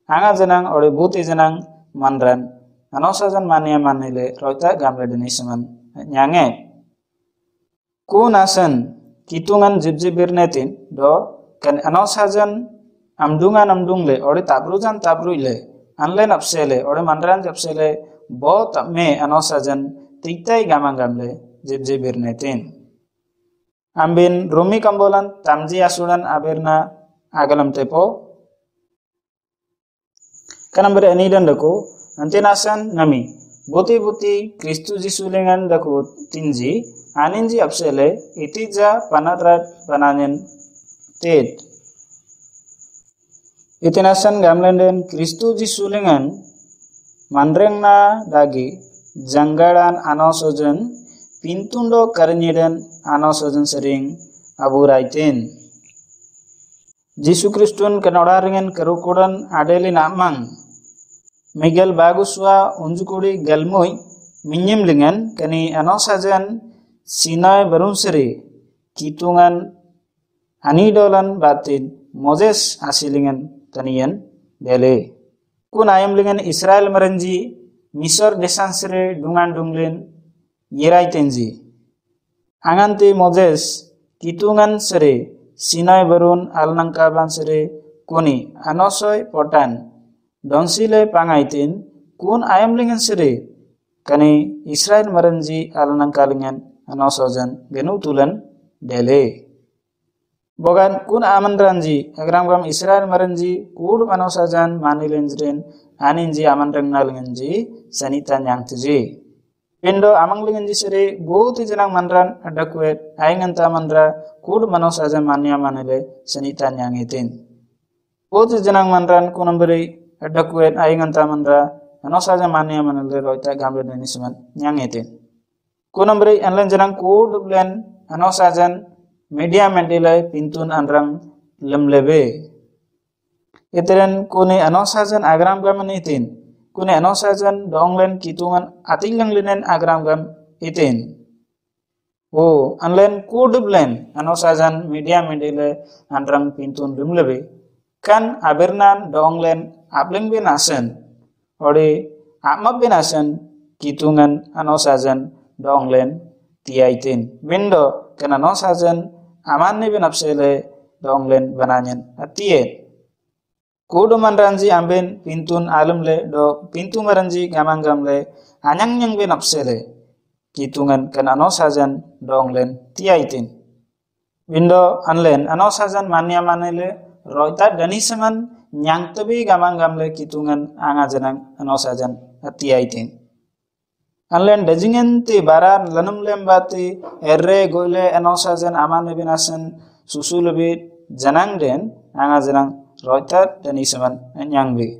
anga janang ode both janang manran anosajan mania manile roita gamle denisaman nyange kunasan kitungan jibjibir netin do kan anosajan amdungle ode tabrujan tabruile anlen apsele ode manran japsele bo tamme anosajan tiktai gamang gamle jibjibir netin ambin rumi kambolan tamji asudan aberna agalam tepo kanamber ani dan daku antinasan nami buti Kristus Jisulengan daku tinji aninji apsele itija panatrat pananen ted itinasan gamlenden Kristus Jisulengan mandrengna dagi janggaran anosojan pintundo karnyidan anosojan sering aburaiten Jisu Kristun kenodaringen kerukudan adeli namang Miguel baguswa unjukuri galmoi minyim lingan kani anosajan sinai barunseri kitungan anidolan batin Moses asilingan tanian dele kun ayam lingan Israel merenji Misor desansere dungan dunglin yerai tenji anganti Moses kitungan sere sinai barun alnangkaban sere kuni anosoy potan donsile pangaitin kun ayam lingan sere kani Israel merenji alnangkalingan anosojan genutulan dele bogan kun aman ranji agram gam Israel merenji kud anosajan manilenjren aninji aman rangnalinganji sanitan yang tuji Indo amang linganji sere boti janang manran adakwet ainganta mandra kud manosajan mania manile sanitan yang itin boti janang manran kunamberi adakwet ainganta mandra anosajan mania manile roita gamle denisman yang itin kunamberi anlen janang kud blen anosajan media mendile pintun anrang lemlebe iteren kuni anosajan agram gam itin kuni anosajan donglen kitungan atilang linen agram gam itin o anlen kudublen anosajan media mendile anrang pintun lemlebe kan abernan donglen abling binasen ori amab binasen kitungan anosajan donglen tiaitin window kan anosajan aman ni binapsele donglen bananyen atie kudu manranji amben pintun alamle do pintu maranji gamang gamle anyang nyang binapsele kitungan kan anosajan donglen tiaitin windo anlen anosajan mania manele roita danisaman nyang tebi gamang gamle kitungan angajanang anosajan tiaitin anlen dajingen ti baran lanum lembati erre goile anosajan aman binasan susu lebih janang den anga janang roitat dan isaman nyangbi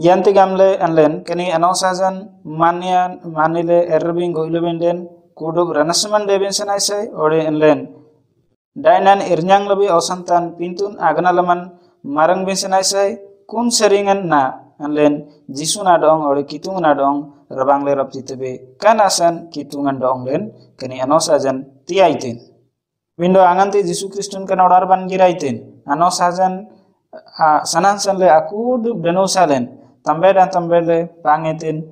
yanti gamle anlen kini anosajan mania manile errebing goile benden kuduk ranasaman debin sanaisai ore anlen dainan irnyang lebih osantan pintun aganalaman marang bin sanaisai kun seringan na anlen jisu na dong ore kitung na dong rabang le rapti tebe kanasan kitungan donglen kani anosajan tiaitin windo anganti Yesus Kristun kana orban giraitin anosajan sanansan le aku denusalen tambe dan tambe le pangetin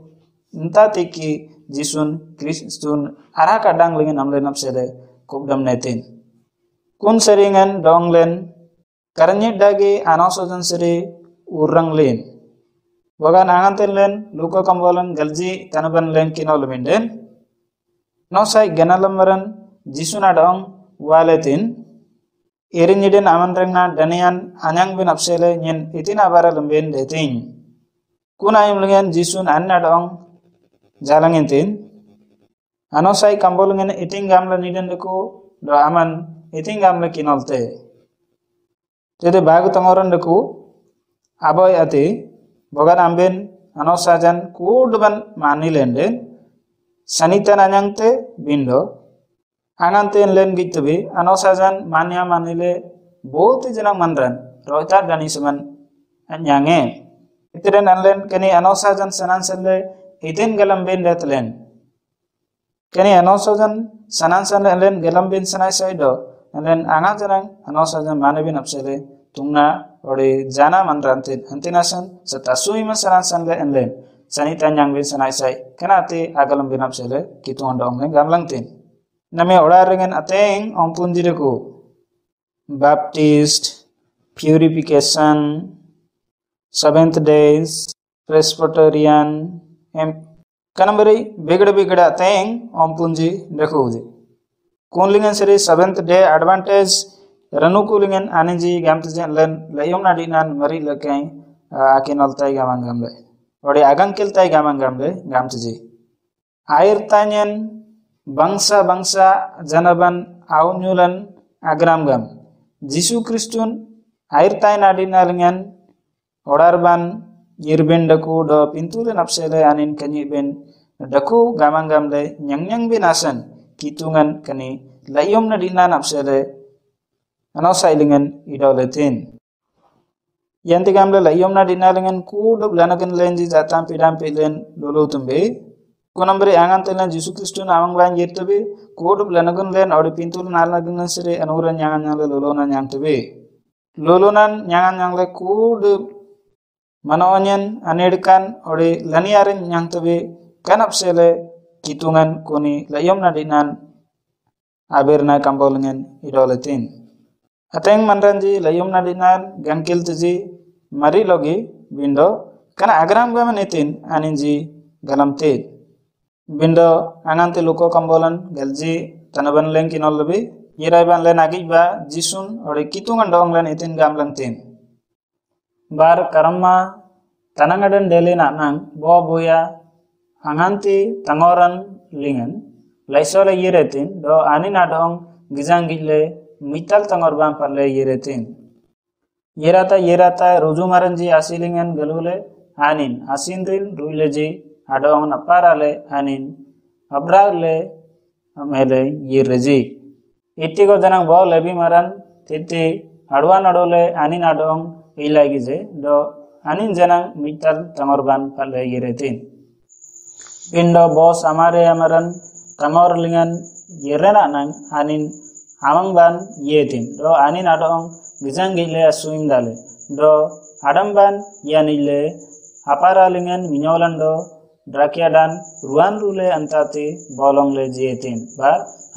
entah tiki Yesus Kristun ara kadang lingen amle napsele kubdam netin kun seringan donglen karanyit dagi anosojan seri urang len wagan anganten len luka kambolan galji tanaban len kinol minden no sai ganalamaran jisuna dong waletin erinjiden amanrengna danian anyang bin apsele nyen itina bara lemben deting kun ayum lengen jisun anna dong jalangintin anosai kambolungen iting gamla niden deku do aman iting gamla kinolte tede bagu tangoran deku aboy ati bogan amben anosajan kuduban manilende sanitan anyangte bindo anganten len gitbe anosajan manya manile bote janang manran roita dani seman anyange itren anlen keni anosajan sanan selle iten galamben datlen kani anosajan sanan sanle len gelambin sanai saido len anga janang anosajan manebin apsele tungna ore jana manrantin antinasan satasui ma sanan sanle len sanita nyangben sanai sai kanate agalambin apsele kitu ondong len gamlangtin name orarengen ateng ompunjireku Baptist purification Seventh days Presbyterian kanambari begada ateng ompunji dekhuji kunlingen seri seventh day advantage ranukulingen aniji gamtjen len layom nadinan mari lekai akinoltai gamangamle ode agangkeltai gamangamle gamtji air tanyen bangsa janaban aunyulan agramgam Jisu Kristun air tay nadinalengan odarban yirben daku do pintule napsele anin kanyi ben daku gamangamle nyang ben asan kitungan kani layom nadina napsele anosailingan idoletin yanti gamle layom nadina lengan kudu lanagan lenji jatam pidam pilen lulu tumbe kunambri angan telan Jisu Kristun amang ban yirtebe kudu lanagan len odi pintul nalagan sere anuran nyangan nyale lolonan yang tebe lolonan nyangan nyangle kudu manawanyan anedkan ode laniarin yang tebe kanapsele kitungan kuni layom nadinan aberna kambolengen idoletin ateng manranji layom nadinan gangkil tuji mari logi bindo kana agram gamanetin aninji galamte bindo anante luko kambolan galji tanaban len kinolbe yiraiban len agiba jisun ode kitungan dong len itin gamlangtin bar karma tanangadan delina nang bo boya anganti tangoran lingen laisole yiretin do anina dong gizangile mital tangorban parle yiretin yerata rujumaranji asilingen galule anin asinril ruileji adong naparale anin abrale amele yireji ittigo janang bo lebi maran titi adwan adole anin adong ilagije do anin janang mital tangorban parle yiretin Indo bos amare amaran tangor lingan yerena nang anin amang ban yetin do anin adong gizang gile asuim dale do adam ban yanile apara lingan minyolan do drakia dan ruan rule antati bolong le jetin ba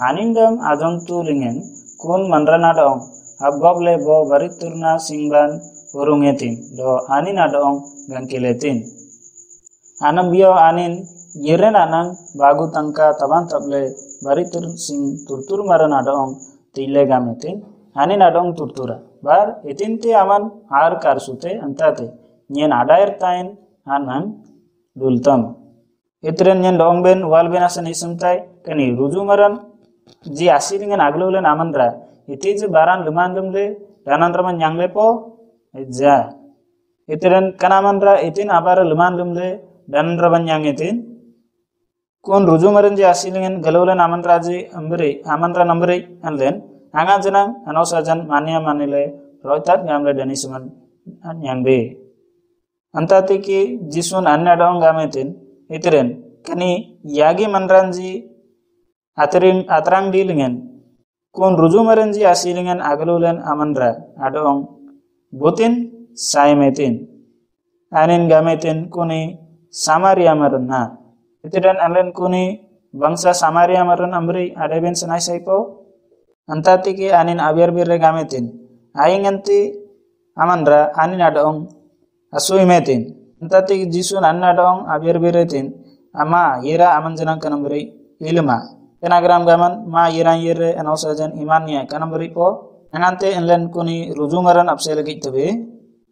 anindam adong tu lingan kun manrana dong abgoble bo bariturna singban urungetin do anin adong gangkiletin anambio anin Yeren anang bagu tangka taban table baritur sing turtur maran adong tile gametin anin adong turtura bar etinti aman ar karsute antate nyen adair tain anang dultam itren nyen dongben walben asan isumtai kani ruju maran ji asiringen aglolen amandra itij baran lumandumle ranandraman nyangle po ja itren kanamandra itin abar lumandumle danandraban nyangetin kun ruju maranji asilingen galaulen amantraji amandra nambri anlen anga janang anosajan mania manile roitat gamle danisuman nyangbe antati ki jisun anna dong gametin itren kani yagi manranji atrang dilingen kun ruju maranji asilingen agalaulen amandra adong botin saimetin anin gametin kuni samaria marana Itidan anlen kuni bangsa Samaria maran amri ada ben senai saipo Antati anin abiar birre gametin. Aing anti amandra anin adaong asui metin. Antati jisun anin adaong abiar birretin. Ama yera aman janang kanamberi ilma. Kenagram gaman ma yeran yere anosajan imannya kanamberi po. Angante enlen kuni rujumaran apse lagi tabe.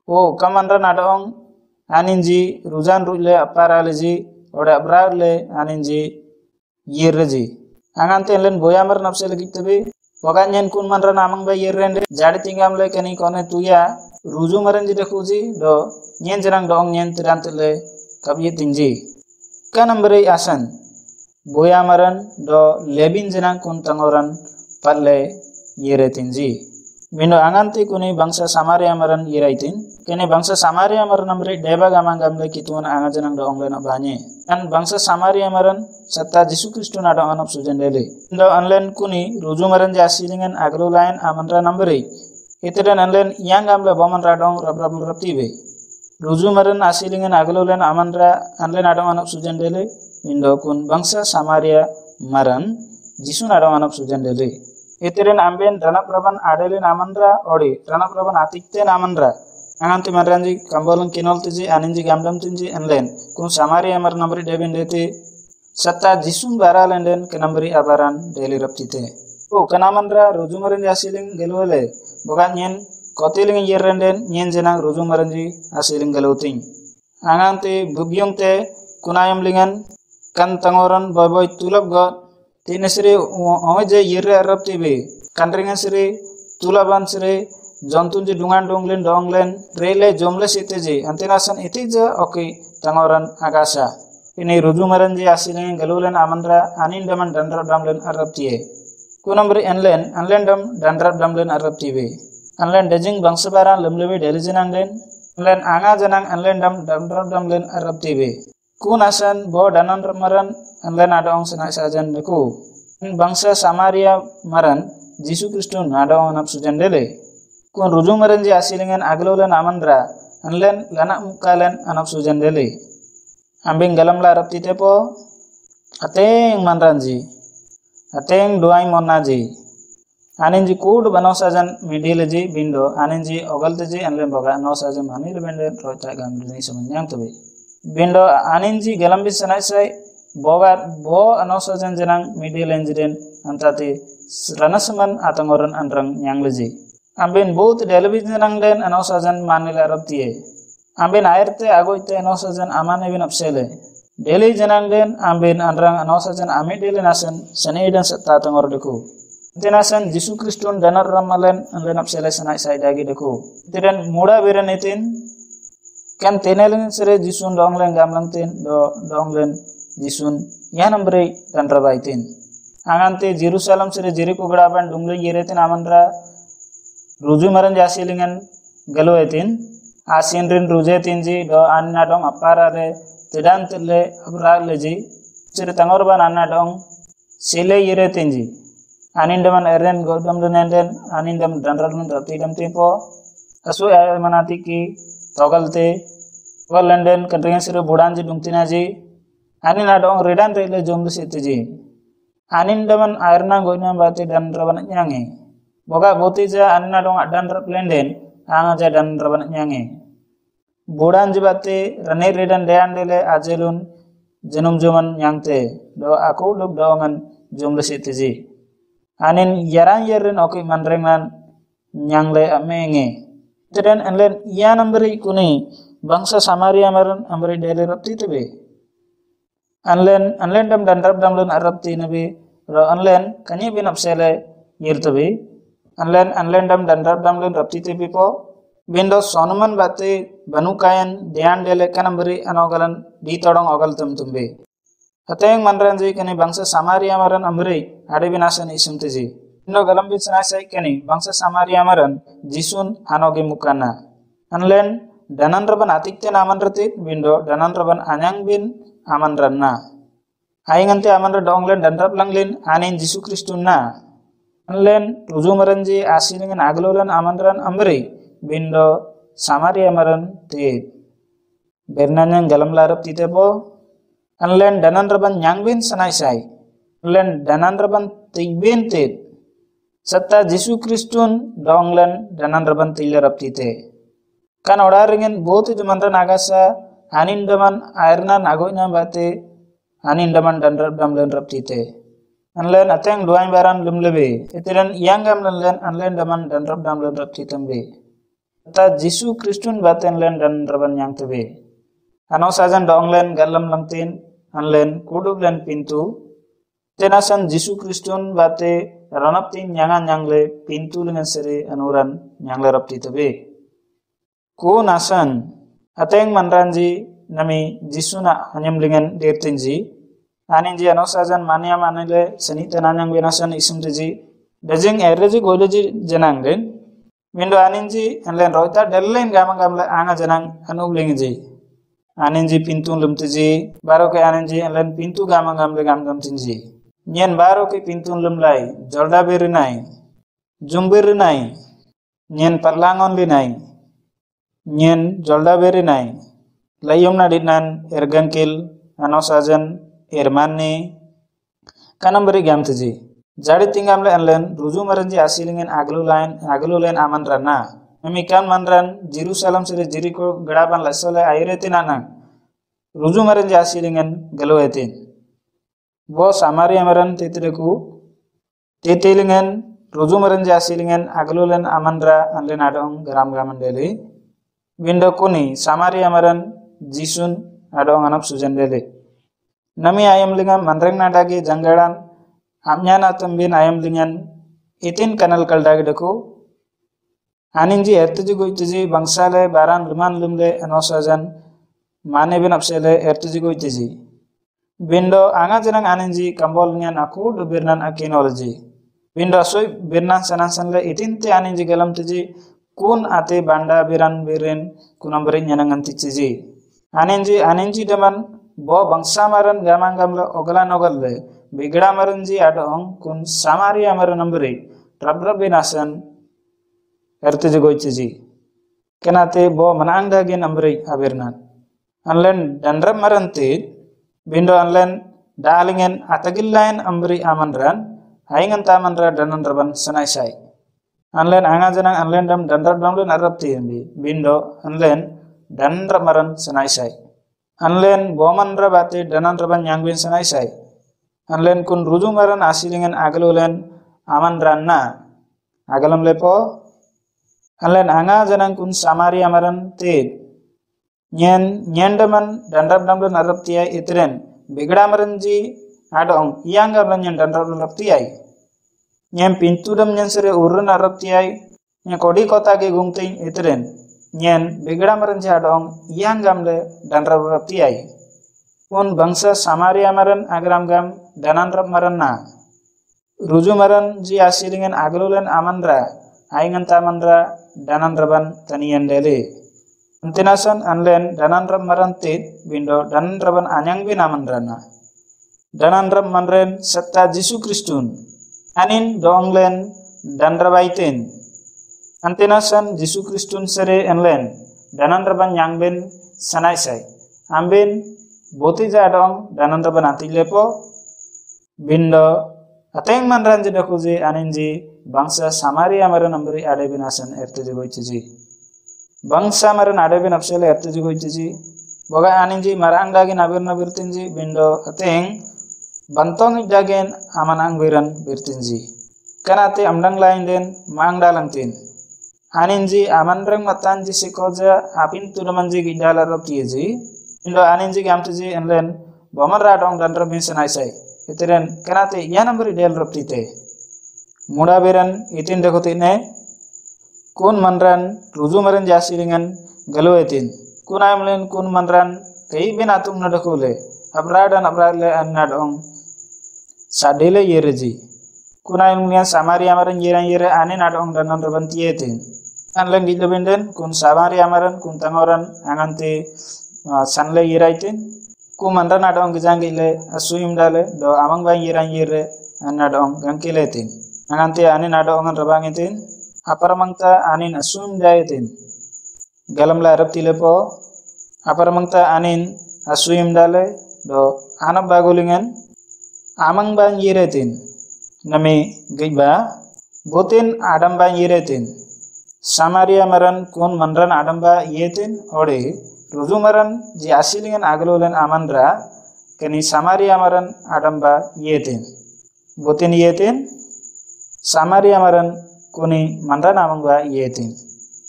O kamandra adaong aninji rujan rule aparaleji oda abrale aninji yerreji. Angante enlen boyamar napse lagi tabe. Wakanyen kun manra namang ba yerrende jadi tingam le kani kone tuya ruju maran ji dekhuji do nyen jarang dong nyen tirantele kabye tinji kanambere asan boya maran do lebin jarang kun tangoran palle yere tinji bindo anganti kuni bangsa Samaria maran yeraitin kene bangsa Samaria maran namre deba gamang le kitun anga jarang dong le na banye kan bangsa Samaria maran satta Yesus Kristus na dong anop sujendele indo online kuni ruju maran jasilingan aglo lain amanra namberi iteren online yang gamle boman radong rab raptibe ruju maran asilingan aglo lain amanra online adong anop sujendele indo kun bangsa Samaria maran Yesus na dong anop sujendele iteren amben dana praban adele amanra odi dana praban atikte amanra anganti maranji kambolon kinol tiji aninji gamdam tinji online kun Samaria mar namberi deben dete satta jisum baralenden kenamberi abaran daily raptite o kanamandra rujumaran asiling gelwele boga nyen kotiling yerrenden nyen jenang rujumaranji asiling geluting angante bubyongte kunayam lingan kan tangoran boy tulab go tinesri oje yerre raptibe kanringan sri tulaban sri jontunji dungan donglen rele jomle siteji antinasan itija oke tangoran agasa ini ruju maranji asiling galulen amandra anin daman dandra damlen arabtie kunambri enlen dam dandra damlen arabtibe anlen dejing bangsa baran lemlebe delijenang den enlen anga janang enlen dam dandra damlen arabtibe kunasan bo danan ramaran enlen adaong senai sajan deku bangsa Samaria maran Yesus Kristus adaong nap sujandele kun ruju maranji asilingan aglolen amandra anlen lana mukalen anap sujandele ambing galam la rapti tepo ateng manranji ateng doai monaji aninji kud bano sajan mideleji bindo aninji ogalteji anlen boga no sajan manil bende roita gamni samanyang tobe bindo aninji galam bisanai sai boga bo ano sajan jenang midelenjiden antati ranasaman atangoran anrang nyangleji ambin both television nanglen ano sajan manil arabtie ambin airte agoite ano sajan amane bin apsele deli jananglen ambin anrang ano sajan ame deli nasan sanedan satta tangor deku tenasan Yesus Kristus danar ramalen anlen apsele sanai sai dagi deku tiren muda beren itin kan tenelen sere Yesus donglen gamlang tin donglen Yesus yanambre dan rabaitin angante Jerusalem sere Jericho gadaban dunglen yeretin amandra ruju maran jasilingan galuetin asinrin rujetinji do annadong aparare tedan tele abraleji sire tangorban annadong sile yeretinji anindaman eren godam dunenden anindam danradun rapidam tempo asu manatiki togalte walenden kandringan sire budanji dungtinaji aninadong redan rele jomdu sitiji anindaman airna goina bati dan raban nyange boga botija anna dong adan replenden anga dan raban nyange bodan jibate rane redan deandele ajelun jenum joman nyangte do aku duk dongan jumle sitiji anin yaran yerin oki manrengan nyangle amenge teden enlen iya namberi kuni bangsa Samaria maran amberi dele rapti tebe anlen dam dan rab dam len arabti nabi ro anlen kanye bin apsele yirtebe anlen dam dan rab dam len rapti tebe po bindo sonuman bate banukayan dean dele kanamberi anogalan di todong ogal tumbe ateng manranji kani bangsa Samaria maran amberi ade binasan isumteji indo galam bisna sai kani bangsa Samaria maran jisun anoge mukana anlen danan raban atikte naman rati bindo danan raban anyang bin aman ranna aingante aman donglen dan rab langlen anin Yesus Kristus na anlen ruju maranji asilingan aglolan aman ran amberi bindo Samaria maran te bernanyang galam larap tite po anlen danan raban nyangbin sanai sai anlen danan raban tigbin te Serta Jisu Kristun donglen danan reban tile raptite. Kan oraringen botu jumanran agasa anin daman airna nagonya bate anin daman dan damlen raptite. Anlen ateng luain baran lumlebe. Itiran iangam len anlen daman dan damlen raptitembe. Ta Jisu Kristun baten len dan reban yang tebe. Ano sajan donglen galam langtin anlen kuduk len pintu. Tenasan Jisu Kristun bate ranaptin nyangan nyangle pintu lengan seri anuran nyangle raptitebe. Ku nasan ateng manranji nami Jisuna hanyam lengan dertinji. Aninji ano sajan mania manile seni tenanyang binasan isimji. Dajing erreji goleji janang den. Windo aninji anlen roita dellen gamang anga janang anu lengi. Aninji pintu lumtiji baru ke aninji anlen pintu gamang gam tinji. Nyen baru ke pintu lumlai jolda berinai jumbir nai nyen parlangon linai nyen jolda berinai layom nadinan ergangkil ano sajan ermanni kanam beri gam tiji jadi tinggal anlen ruju maranji asilingen aglu lain aman rana memikan manran Jerusalem sere Jericho gadaban lasole airetin anang ruju maranji asilingen galuetin bo Samaria maran titireku titilingen ruju maranji asilingen aglu lain amandra anlen adong garam gaman deli windo kuni Samaria maran Jisun adong anap sujan deli nami ayam lingan manreng nadagi janggaran amnyana tambin ayam lingan itin kanal kaldagi daku aninji ertuji goituji bangsale baran luman lumle anosajan mane bin apsele ertuji goituji bindo anga jenang aninji kambol lingan aku do birnan akinoloji bindo asoi birnan sanle itin te aninji galam tuji kun ate banda birin kunam berin nyanangan ticiji aninji daman bo bangsa maran gamang gamle ogalle bigda maranji adong kun Samaria maran namberi rabrab binasan ertuji goituji kenate bo manang dagi namberi abirnan anlen danrab maranti bindo anlen dalingen atagillain amberi amanran aingan tamanra danan raban sanai sai anlen anga janang anlen dam danrab damle narapti ambi bindo anlen danrab maran sanai sai anlen bomanra bate danan raban yangbin sanai sai anlen kun ruju maran asilingen agalulen amanran na agalam lepo anlen anga janang kun Samaria maran te nyendaman danrab damle naraptiai itren bigda maranji adong ianga banyan danrab naraptiai nyen pintu dam nyen sere urun naraptiai nyen kodi kota ke gungting itren nyen bigda maranji adong iangam le danrab naraptiai kun bangsa Samaria maran agram gam dananrab maran na ruju maran ji asilingen aglulen amandra aingan tamandra dananraban tanian dele antinasan anlen dananrab maran tit bindo dananraban anyang bin amandrana dananrab manren serta Jisu Kristun anin donglen danrabaiten antinasan Jisu Kristun sere enlen dananraban yangbin sanai sai ambin boti jadong dananraban atilepo bindo ateng manran jeda kuji aninji bangsa Samaria maran amberi ade binasan ertuji goituji bangsa maran ade bin apsele ertuji goituji boga aninji marang dagi nabir tinji bindo ateng bantong jagen amanang biran birtinji kanate amdang lain den mangdalang tin aninji amanreng matanji sikoja apin tudamanji gidala raptiji bindo aninji gamtuji enlen bomara dong danrab bin sanai sai itiren kanate yanamberi del raptite muda beran itin dekotine kun manran ruju maran jasiringan galuetin kun aimlen kun manran tei binatum nadakule abradan abrale annadong sadele yereji kun aimlen Samaria maran yere ane nadong danan raban tietin anlen gidlebenden kun Samaria maran kun tangoran angante sanle yeraitin ku manran adong gijangile asuyim dale do amang bang yere annadong gangkiletin angante anin adong rabangitin aparamangta anin asum jayetin galam la arab tilepo aparamangta anin asuyim dale do anab bagulingan amang ban yiretin nami gaiba botin adamba yiretin Samaria maran kun manran adamba yetin ode rujumaran ji asilingan aglolen amandra kani Samaria maran adamba yetin botin yetin Samaria maran kuni manran amangba yetin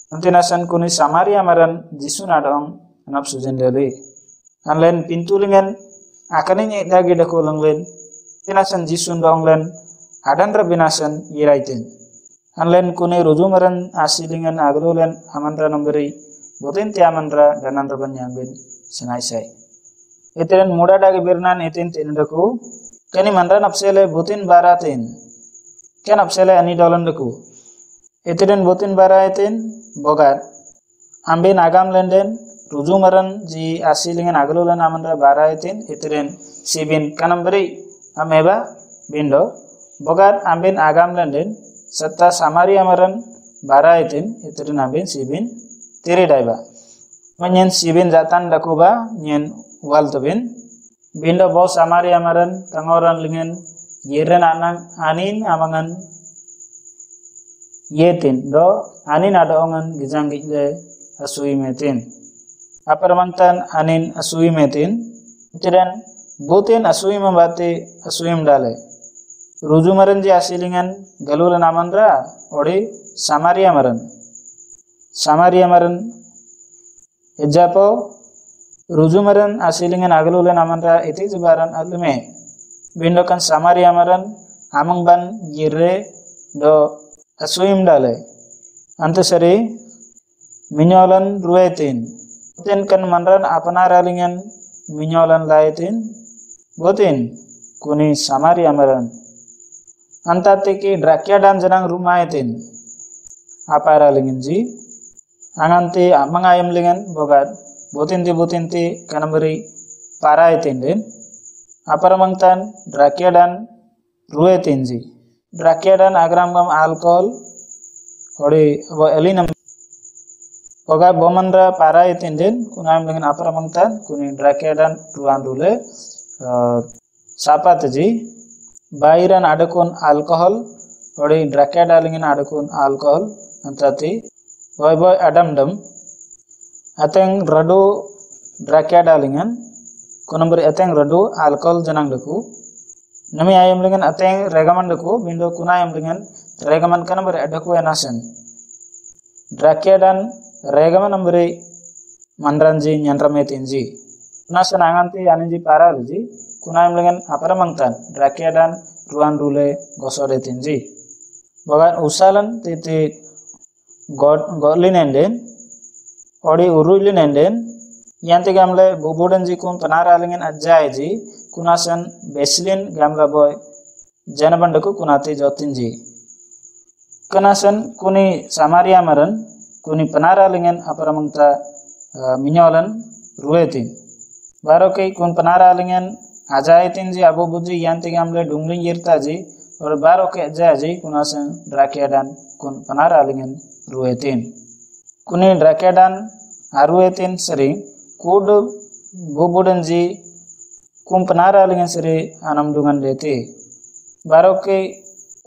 antinasan kuni Samaria maran jisun adong anap sujen lele anlen pintulingan akanin dagi dako langlen tinasan jisun donglen adandra binasan yiraitin anlen kuni rujumaran asilingan aglolen amandra nomberi botin tiamandra danandra banyambin senaisai itiren muda dagi birnan itin tindaku kani manran apsele botin baratin ken apsele ani dolandaku itiren botin baratin bogat ambin agam lenden rujumaran ji asilingan aglolen amandra baratin itiren sibin kanamberi ameba bindo bogat ambin agam lenden serta Samaria maran baraitin itiren ambin sibin tiri daiba menyen sibin jatan dakuba nyen wal tobin bindo bo Samaria maran tangoran lingen yeren anang anin amangan yetin do anin adongan gijang gile asui metin aparmantan anin asui metin itiren botin asui membati asui dale rujumaran ji asilingan galulan amandra odi Samaria maran ejapo rujumaran asilingan agalulan amandra iti jebaran alme bindokan Samaria maran amangban yirre do asuim dale antasari minyolan ruetin botin kan manran apanaralingan minyolan laitin botin kuni Samaria maran antatiki drakya dan janang rumaitin aparalingan ji anganti mangayam lingan bogat botinti kanamberi paraitin den aparamangtan drakya dan ruetin ji drakya dan agramgam alkohol odi bo elinam boga bomandra paraitin den kunayam lingan aparamangtan kuni drakya dan ruan rule sapat ji bairan adakun alkohol odi drakya dalingin adakun alkohol antati boy adamdam ateng radu drakya dalingan kunamberi ateng radu alkohol janang daku nami ayam lingan ateng regaman daku bindo kunayam lingan regaman kanamberi adaku enasen drakya dan regaman namberi mandranji nyanrametinji nasan anganti aninji paralji kunayam lingan aparamangtan drakya dan ruan rule gosoretinji bogan usalan titi godlinenden odi urulinenden yanti gamle bubudanji kun panaralingen ajjaiji kunasan beslin gamla boy janabandaku kunati jotinji kunasan kuni Samaria maran kuni panaralingen aparamangta minyolan ruetin barokai kun panaralingen ajaitinji abubuji yanti gamle dungling yirtaji और बारो के जाजी कुनासन ड्राकेडान kun panaralingen ruetin kuni ड्राकेडान aruetin seri kud bubudanji kum panaralingen seri anamdungan leti baroke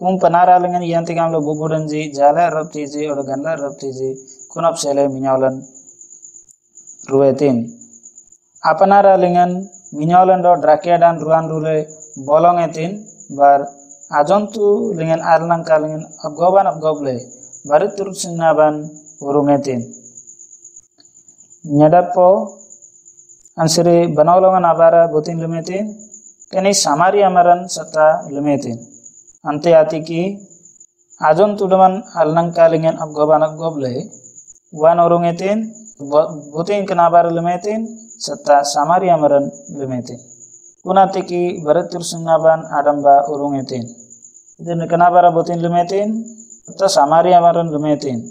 kum panaralingen yanti gamlo bubudanji jala rabtiji और ganla rabtiji kunap sele minyolan ruetin apanaralingen minyolan do ड्राकेडान ruan rule bolongetin bar ajontu lingan arlang kalingen abgoban abgoble barit turut sinaban urungetin nyadapo ansiri banolongan abara botin lumetin kani Samaria maran sata lumetin ante atiki ajontu daman arlang kalingen abgoban abgoble wan urungetin botin kanabara lumetin sata Samaria maran lumetin kunatiki barit turut sinaban adamba urungetin den kanabara botin lumetin ta Samaria maran lumetin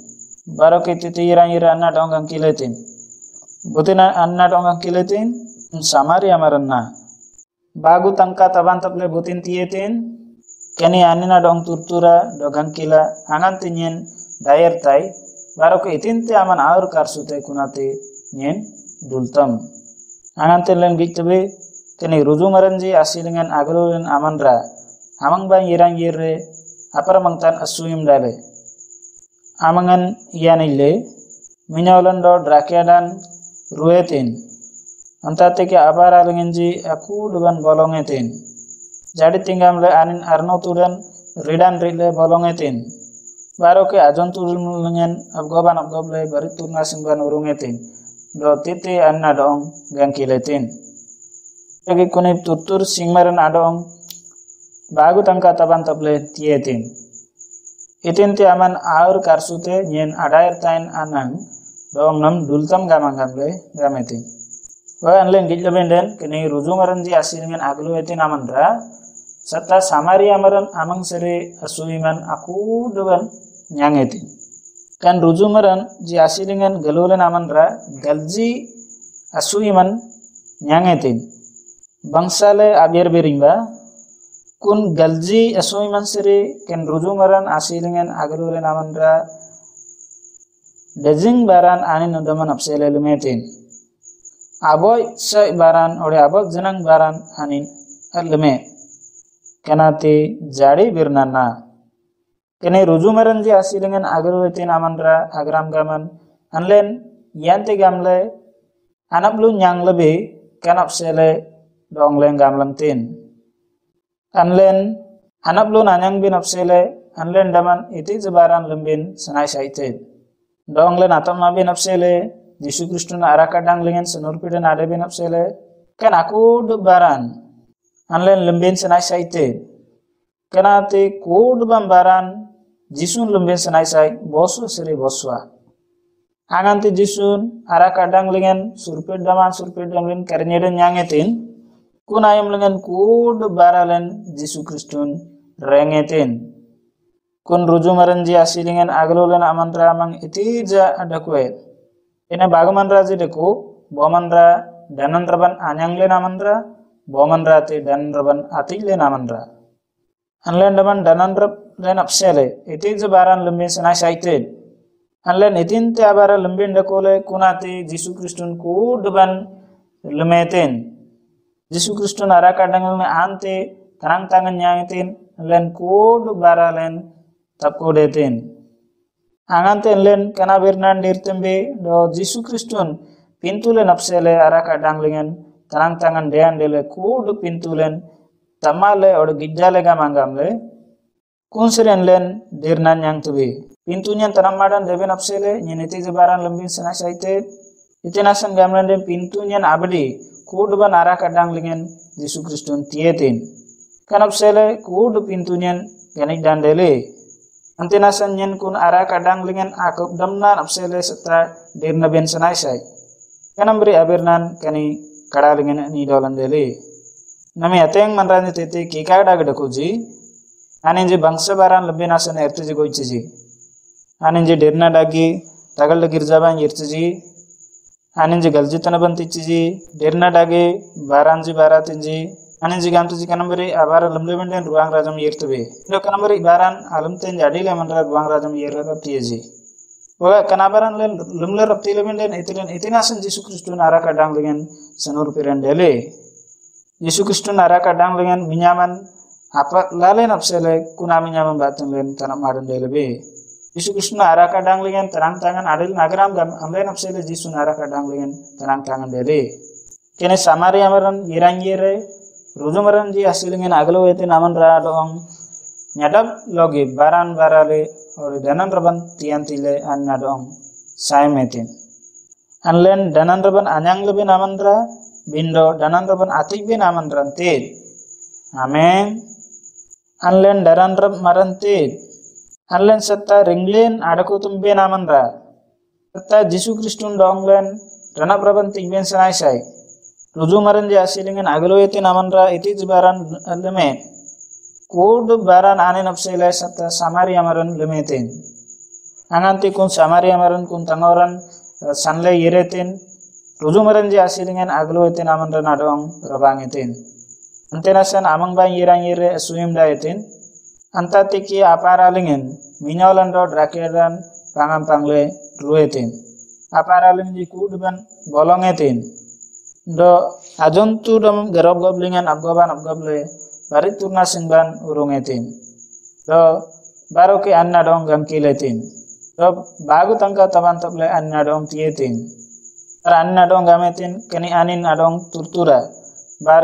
baroke titira ira anna dongang kiletin botina anna dongang kiletin Samaria maran na bagu tangka taban taple botin tietin kani anina dong turtura dogang kila angan tinyen dayer tai baroke itinte aman aur karsute kunate nyen dultam angan telen gitbe kani ruju maranji asilingan aglolen amandra amang bang irang yirre apar mangtan asuyim dale amangan ianile minyawalan do drakedan ruetin antate ke abar alingenji aku duban bolongetin jadi tinggal le anin arno tudan ridan rile bolongetin baro ke ajon turun abgoban abgoble bari turna simban urungetin do titi anna dong gangkiletin lagi kunip tutur singmaran adong bagu tangka taban table tietin itin ti aman aur karsute nyen adair tain anang dong nam dultam gamang gamle gametin wa anlen gijlabenden kini rujumaran ji asiringan aglu etin amandra serta samari amaran amang sere asuiman aku doban nyangetin kan rujumaran ji asiringan galulen amandra galji asuiman nyangetin bangsale abiar berimba kun galji asuiman sere ken rujumaran asiringan agalulen amandra dejing baran anin udaman apsele lumetin aboy sai baran ore abok janang baran anin alme kenati jari birnana kene rujumaran ji asiringan agaluletin amandra agram gaman anlen yante gamle anablu nyang lebe kenap sele dongleng gamlang tin anlen anablu nanyang bin apsele anlen daman iti jebaran lembin sanai saite donglen atam bin apsele Yesu Kristus na araka danglengen senurpiden ade bin apsele kan aku baran anlen lembin sanai saite kenati kud bambaran jisun lembin sanai sai bosu seri boswa anganti jisun araka danglengen surpid damlen karnyeden nyangetin kunayam lengan kud baralen Yesu Kristun rengetin kun rujumaran ji asilingan aglolen amantra amang itija adakwe ina bagamanra ji deku bomanra dananraban anyanglen amantra bomanra te dananraban atiglen amantra anlen daman dananrab len apsele itija baran lembin sanai saite anlen itin te abara lembin dakole kunati Yesu Kristun kud ban lemetin Yesu Kristun araka dangalme ante tanang tangan nyangitin len kud baralen tapkodetin angante len kana birnan dirtembe do Yesu Kristun pintulen apsele araka danglengen tanang tangan dean dele kud pintulen tamale od gijjale gamangamle kunseren len dirnan yang tubi pintunya tanam madan deben apsele nyeniti jebaran lembin sana saite itinasan gamlan den pintunya abdi kud ban araka danglengen Yesu Kristun tietin kanap sele kud pintunya ganik dandele antinasan nyen kun araka danglengen akop damnan apsele setra dirna ben sanai sai kanam beri abirnan kani kadalengen ni dolandele nami ateng manrani tete kikada gadakuji aninji bangsa baran lebih nasan ertuji goichiji aninji dirna dagi tagal girjaban yertuji aninji galji tanabantichiji dirna dagi baranji baratinji aninji gamtuji kanambari abara lemlebenden ruang rajam yertube do kanambari baran alamten jadile mandra ruang rajam yerraptiyeji oga kanabaran lemle raptilebenden itinasan Yesu Kristun araka danglengen sanur pirendele Yesu Kristun araka danglengen minyaman apa lalen apsele kuna minyaman batunlen tanam marendele Yesu Kristun araka danglengen terang tangan adil nagram gam amlen apsele Yesu araka danglengen terang tangan dele kene samari amaran irangire rujumaran ji asilingen aglo ete naman ra dong nyadap logi baran barale or danan raban tiantile anna dong saimetin anlen danan raban anyang lebe naman ra bindo danan raban atik be naman rante amen anlen daran rab marante anlen setta ringlen adaku tumbe naman ra setta Yesu Kristun donglen rana praban tigben sanai sai rujumaran ji asilingan aglo ete naman ra iti jibaran leme kud baran anin apsele setta samari amaran lemetin anganti kun samari amaran kun tangoran sanle yeretin rujumaran ji asilingan aglo ete naman ra nadong rabangetin antenasan amang bang yirang yire suim daetin antatiki aparalingen minyawalan do drakeran pangam pangle ruetin aparalingen ji kudban bolongetin do ajontu dam garab goblingan abgoban abgoble bari turna singban urungetin do baro ke anna dong gam kiletin do bagu tangka taban taple anna dong tietin anna dong gametin kani anin adong turtura bar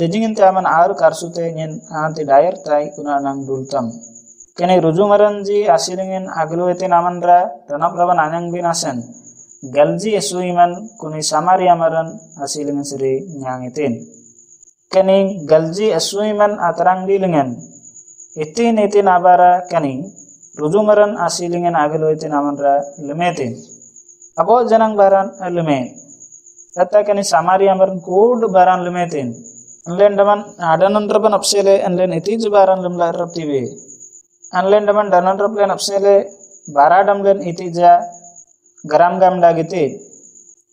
dejingin taman ar karsute nyen anti dayer tai kuna nang dultam kene rujumaranji asiringin agluetin amandra ranapraban anyang binasan galji esuiman kuni samari amaran asilingin siri nyangitin kene galji esuiman atarang dilingan itin abara kani rujumaran asilingin agluetin amandra lemetin abo janang baran leme tata kani samari amaran kud baran lemetin anlen daman adanandraban apsele anlen itij baran lemla raptibe anlen daman danandraplen apsele baradamlen itija garam gam dagite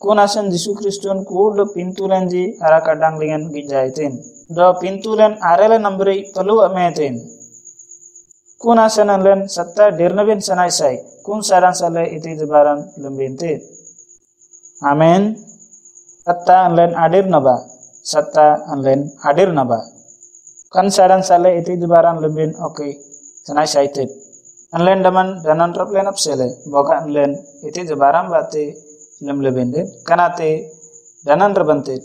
kunasan Jisu Kristus kud pintulenji ara kadang lingan gijaitin do pintulen arele nambri pelu ametin kunasan anlen satta dirnabin sanaisai kun saran sale itij baran lembinte amen satta anlen adir naba satta anlen adir naba kan saran sale itij baran lembin okay sanai saitet anlen daman danan raplen apsele boka anlen iti jabaram bate lem lebende kanate danan rabante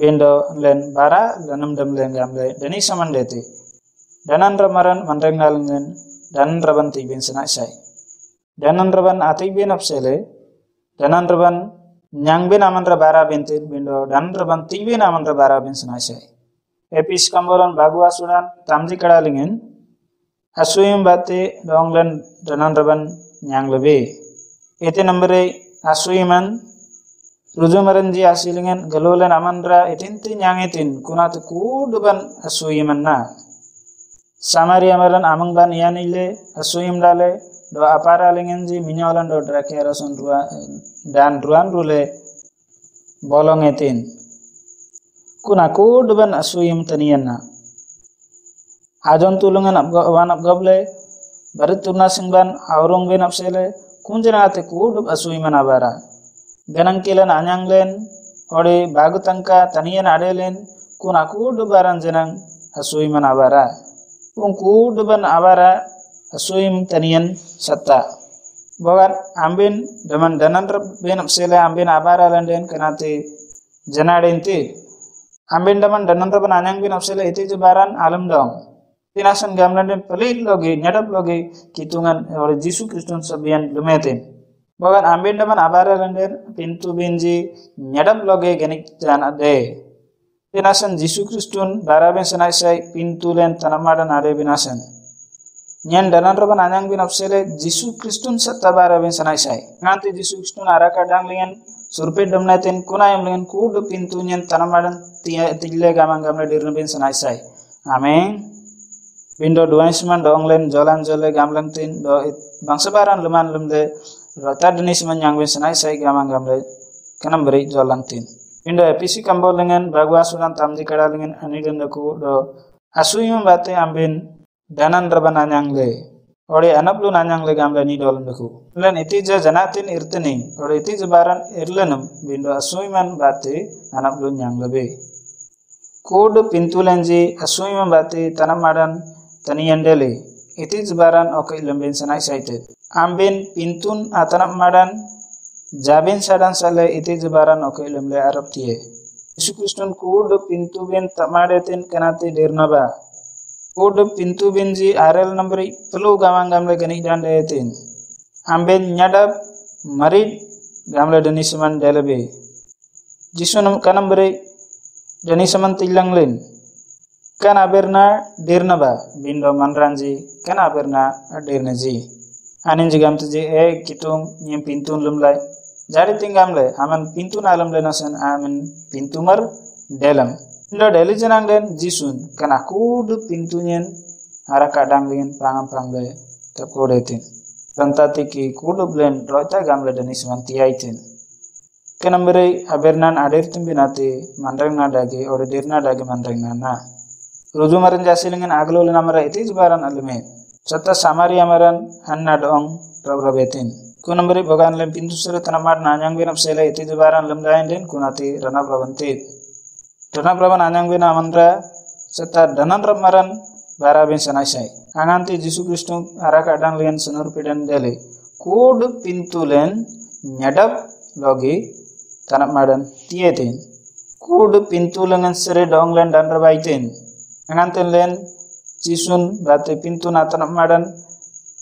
bendo anlen bara danam dam lengamle dani samandete danan ramaran mandreng nalngen danan rabante bin sanai sai danan raban ati bin apsele danan raban nyang bin amandra bara bente bendo danan raban tibin amandra bara bin sanai sai epis kambolan bagua sudan tamji kadalingen asuyum bate donglen danan raban nyang lebe ete nambere asuyuman rujumaranji asilingen galolen amandra etinti nyangetin kunat kuduban asuyuman na samari amaran amang ban yanile asuyum dale do apara lingenji minyolan do drakera son dan ruan rule bolong etin kuna kuduban asuyum taniyanna ajon tulungan wan abgable barit turna singban aurung ben apsele kunjana ate kudub asuiman abara ganang kilan anyanglen ode bagutangka taniyan adelen kun akudub baran jenang asuiman abara kun kuduban abara asuim taniyan satta bogan ambin daman danan ben apsele ambin abara landen kanate janadenti ambin daman danan ban anyang ben apsele ite baran alam dong tinasan gamlan pelil logi nyadap logi kitungan oleh Jisu Kristus sabian lumetin bogan ambin daman abara landen pintu binji nyadap logi genik jan ade tinasan Jisu Kristus baraben sanai sai pintu len tanamadan ade binasan nyen danan roban anyang bin apsele Jisu Kristus satta baraben sanai sai nganti Jisu Kristus araka dang lingen surpe damnaten kuna yang lingen kudu pintu nyen tanamadan tille gamang gamle dirnabin sanai sai amen Bindo duaisman do onglen jolan jole gamlang tin do bangsa baran leman lemde rata denis manyang ben sanai sai gamang gamle kanam beri jolang tin bindo episi kambo lengan bagwa sunan tamji kada lengan anigen daku do asuyum bate ambin danan raban anyang le ore anaplu nanyang le gamle ni dolan daku len itija janatin irteni ore itija baran irlenum bindo asuyman bate anaplu nyang lebe kod pintulenji asuyum bate tanamadan taniyandele iti baran okay lembin sanai saitet ambin pintun atanam madan jabin sadan sale iti baran okay lemle arab tie Yesu Kristus kud pintu ben tamadetin kanate dirnaba kud pintu benji arel nambri pelu gamang gamle gani dandetin ambin nyadab marid gamle denisman delebe jisunum kanambri denisman tilanglen kan aberna dirnaba bindo manranji kan aberna dirnaji anin jigam tuji kitung nyem pintun lumlai jari tinggamle aman pintun alamle nasan aman pintumar delam indo deli jenang den jisun kan aku du pintunyen ara kadang lin prangam prangle takodetin rantati ki kudu blen rota gamle denis mantiaitin kenambere abernan ader timbinati mandrang nadagi ore dirna dagi mandrang nana rujumaran jasilingen aglol namara iti baran alme satta samari amaran hanna dong rabrabetin kunambari bogan lem pintu sere tanamar nanyang bin apsele iti baran lem lain den kunati rana brabanti rana braban anyang bin amandra satta danan ramaran bara bin sanai sai anganti Jisu Kristus araka adang lian senur pidan dele kud pintu len nyadap logi tanap madan tietin kud pintu lengan sere dong len dan rabaitin anganten len Jisun bate pintu na tanap madan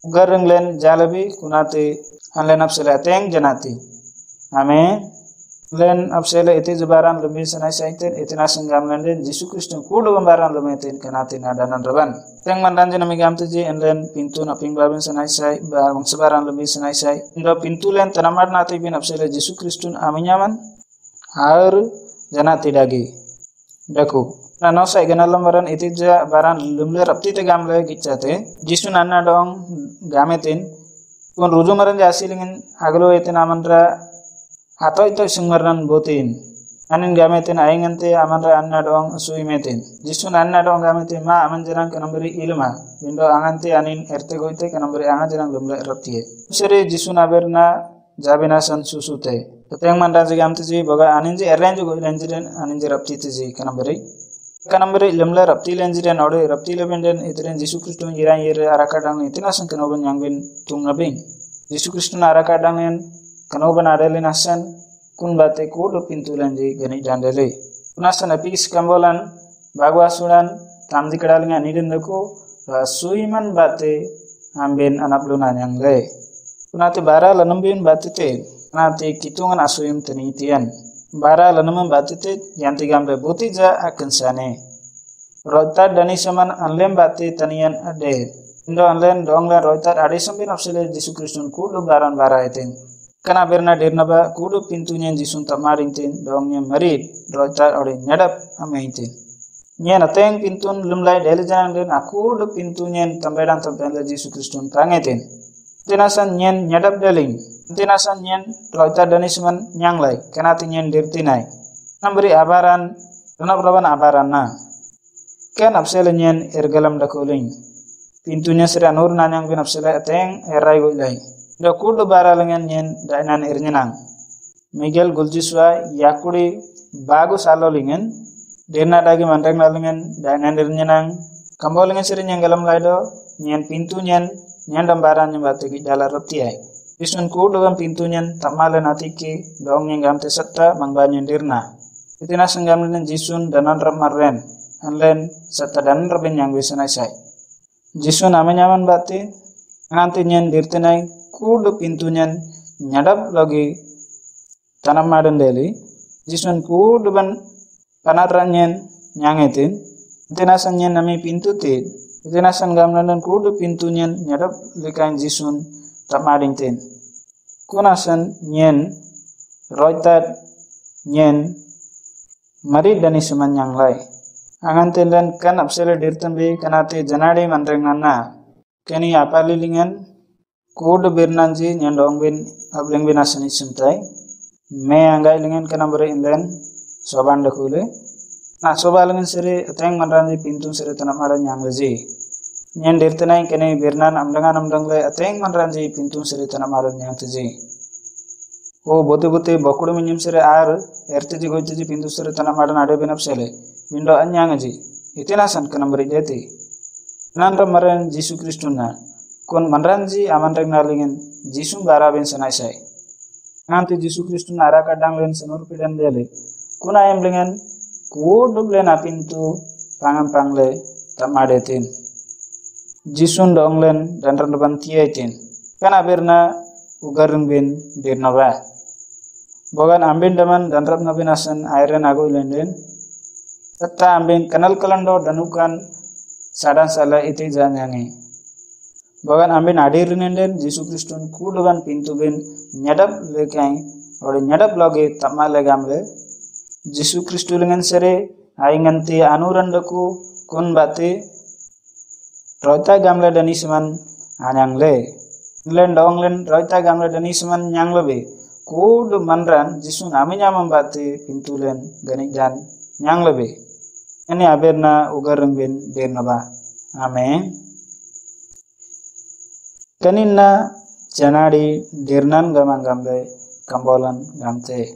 ugareng len jalabi kunati anlen apsele ateng janati ame len apsele iti jebaran lebih sanai saiten iti naseng gamlen den Jisu Kristus kudu gambaran lemetin kanati nadanan reban teng mandan jena migam teji len pintu na pingbabin sanai sai barang sebaran lebih sanai sai ndo pintu len tanamar nati bin apsele Jisu Kristus aminyaman har janati dagi daku na no sai gana lambaran iti ja baran lumle rapti te gamle gicate Jisu nanna dong gametin kun ruju maran jasilingin aglo ite namandra atau itu sungmaran botin anin gametin aingante amandra anna dong suimetin Jisu nanna dong gametin ma amanjarang kanamberi ilma bindo angante anin erte goite kanamberi angajarang lumle rapti sere Jisu naberna jabinasan susute teteng mandan jigamte ji boga anin ji arrange go lenjiren anin ji rapti ji kanamberi kanamberi lemla rapti lenjiren ode rapti lebenden itren Jisu Kristus iran yere arakadang itina sangkenoben yangbin tungnabing Jisu Kristus arakadang en kanoben adele nasan kun bate kudu pintu lenji gani dandele kunasan apis kambolan bagwasulan tamdi kadalinga nidendeku suiman bate amben anapluna yangle kunati bara lanambin bate te kunati kitungan asuyim tenitian bara lanamam batite yanti gamre butija akan sane rotar dani saman anlem bati tanian ade indo anlen dongla rotar ade sambin apsele Jisu Kristus kudu baran bara iten kana berna derna ba kudu pintunya Jisu tamarintin dongnya marid rotar ode nyadap amaitin nya nateng pintun lumlai dele janang den aku do pintunya tambedang tambela Jisu Kristus pangetin tinasan nyen nyadap deling tinasan nyen rotar dani saman nyanglai kana tinyen dirtinai namberi abaran raban abaran na ken apsele nyen ergalam dakuling pintunya sira nur nanyang bin apsele ateng erai golai do kudu baralengan nyen dainan ernyenang Miguel Guljiswa yakuri bagu salolingen dena dagi mandang lalingen dainan ernyenang kambolingen sira nyanggalam laido nyen pintu nyen dambaran nyembate gi dalar retiai Jisun kudu gam pintu nyen tamalen atiki dong nyengam te setta mangbanyen dirna itina senggam len Jisun danan ramarren anlen setta dan rabin yang bisa naisai Jisu nyaman bati nganti nyen dirtenai kudu pintunya nyadap lagi tanam madan deli Jisun kudu ban panarranyen nyangetin tinasan nyen nami pintu tin tinasan gamlan kudu pintunya nyadap likain Jisun tamading tin kunasan nyen roitat nyen mari dani semanyang lai anganten len kan apsele dirtambe kanate janade mandreng nanna keni apalilingan kudu birnanji nyandong bin ableng binasani suntai me angai lingan kanambere inlen soban dakule na sobalengan sere ateng mandranji pintu sere tanam ada nyang leji nyen dirtenai keni birnan amdangan le ateng mandranji pintu sere tanam ada nyang teji o bote bokudu minyum sere ar erteji goiteji pintu sere tanam ada nade binapsele Mindo anyang aji itinasan kanamberi deti nanra maren Jisu Kristus na kon manranji amanreng nalingen Jisu barabin sanaisai nanti Jisu Kristus nara kadang len senur pidan dele kuna ayam lengan kudu lena pintu pangan pangle tamadetin Jisun dong len dan rendaban tietin kana berna ugareng bin dirnaba bogan ambin daman dan rab nabinasan airen ago lenden Tata ambin kanal kalando danukan sadan sala iti janyangi. Bagan ambin adirinen Jisu Kristus kudugan pintu bin nyadap lekai ode nyadap loge tamma legamle Jisu Kristus lengan sere ainganti anurandaku kun bate roita gamle danisman anyangle len donglen roita gamle danisman nyanglebe kudu manran Jisu naminya membate pintu len ganik dan nyanglebe ini aberna ugareng bin dirnaba amen kaninna janadi dirnan gamang gamle kambolan gamte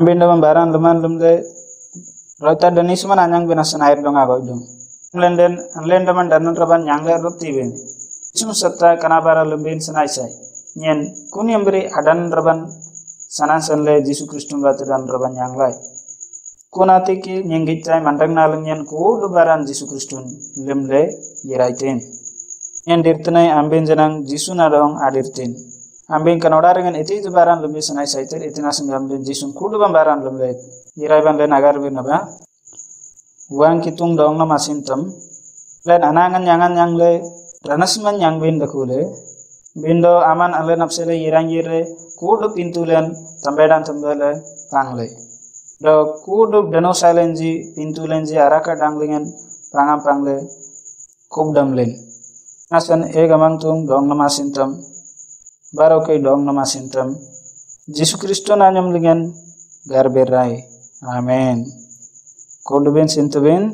binda membaran leman lemde roita danisman anyang binasan air dong ago dong Lenden danan raban nyangler roti ben. Cum serta kanabara lembin senai sai. Nyen kun yang beri adan raban sanan sanle Yesus Kristus batu dan raban nyanglai. Kunati ki nyengit cai mandang naleng nyen kudu baran Yesus Kristus lemle yeraiten. Nyen dirtenai amben jenang Yesus nadong adirtin. Amben kanodar dengan itu baran lembe senai sai ter itina senggam den Yesus kudu baran lemle yerai ban len agar ben apa. Uang kitung dong nama sintem len anangan nyangan yang le ranasman yang bin dakule bindo aman ale napsele yirang yire kudu pintu len tambedan tambele pangle do kudu dano silenji pintu lenji araka danglingan pangam pangle kubdam len asan gamang tung dong nama sintem barokai dong nama sintem Yesus Kristus nanyam lingan garberai amen. Kodben sintuben